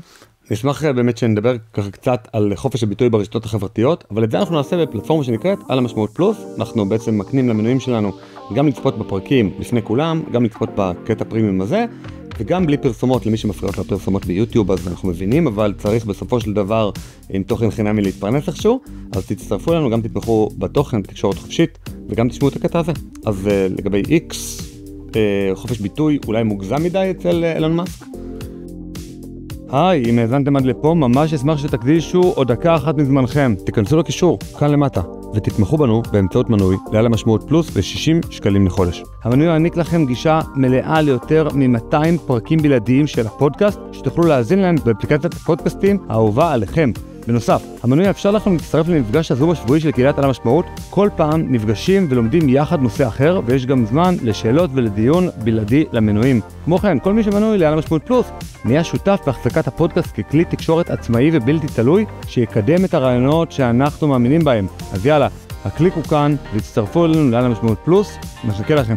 נשמח באמת שנדבר ככה קצת על חופש הביטוי ברשתות החברתיות, אבל את זה אנחנו נעשה בפלטפורמה שנקראת על המשמעות פלוס. אנחנו בעצם מקנים למנויים שלנו גם לצפות בפרקים לפני כולם, גם לצפות בקטע פרימיום הזה, וגם בלי פרסומות למי שמפריעות לפרסומות ביוטיוב, אז אנחנו מבינים, אבל צריך בסופו של דבר עם תוכן חינמי להתפרנס איכשהו, אז תצטרפו לנו, גם תתמכו בתוכן, בתקשורת חופשית, וגם תשמעו את הקטע הזה. אז לגבי X, חופש ביטוי אולי מוגזם מדי אצל אילון מאסק? היי, אם האזנתם עד לפה, ממש אשמח שתקדישו עוד דקה אחת מזמנכם. תיכנסו לקישור, כאן למטה, ותתמכו בנו באמצעות מנוי לעל המשמעות פלוס ב-60 שקלים לחודש. המנוי יעניק לכם גישה מלאה ליותר מ-200 פרקים בלעדיים של הפודקאסט, שתוכלו להאזין להם באפליקציית הפודקאסטים האהובה עליכם. בנוסף, המנוי יאפשר לכם להצטרף למפגש הזום השבועי של קהילת על המשמעות. כל פעם נפגשים ולומדים יחד נושא אחר, ויש גם זמן לשאלות ולדיון בלעדי למנויים. כמו כן, כל מי שמנוי לעל המשמעות פלוס נהיה שותף בהחזקת הפודקאסט ככלי תקשורת עצמאי ובלתי תלוי, שיקדם את הרעיונות שאנחנו מאמינים בהם. אז יאללה, הקליקו כאן והצטרפו אלינו לעל המשמעות פלוס. מחכה לכם.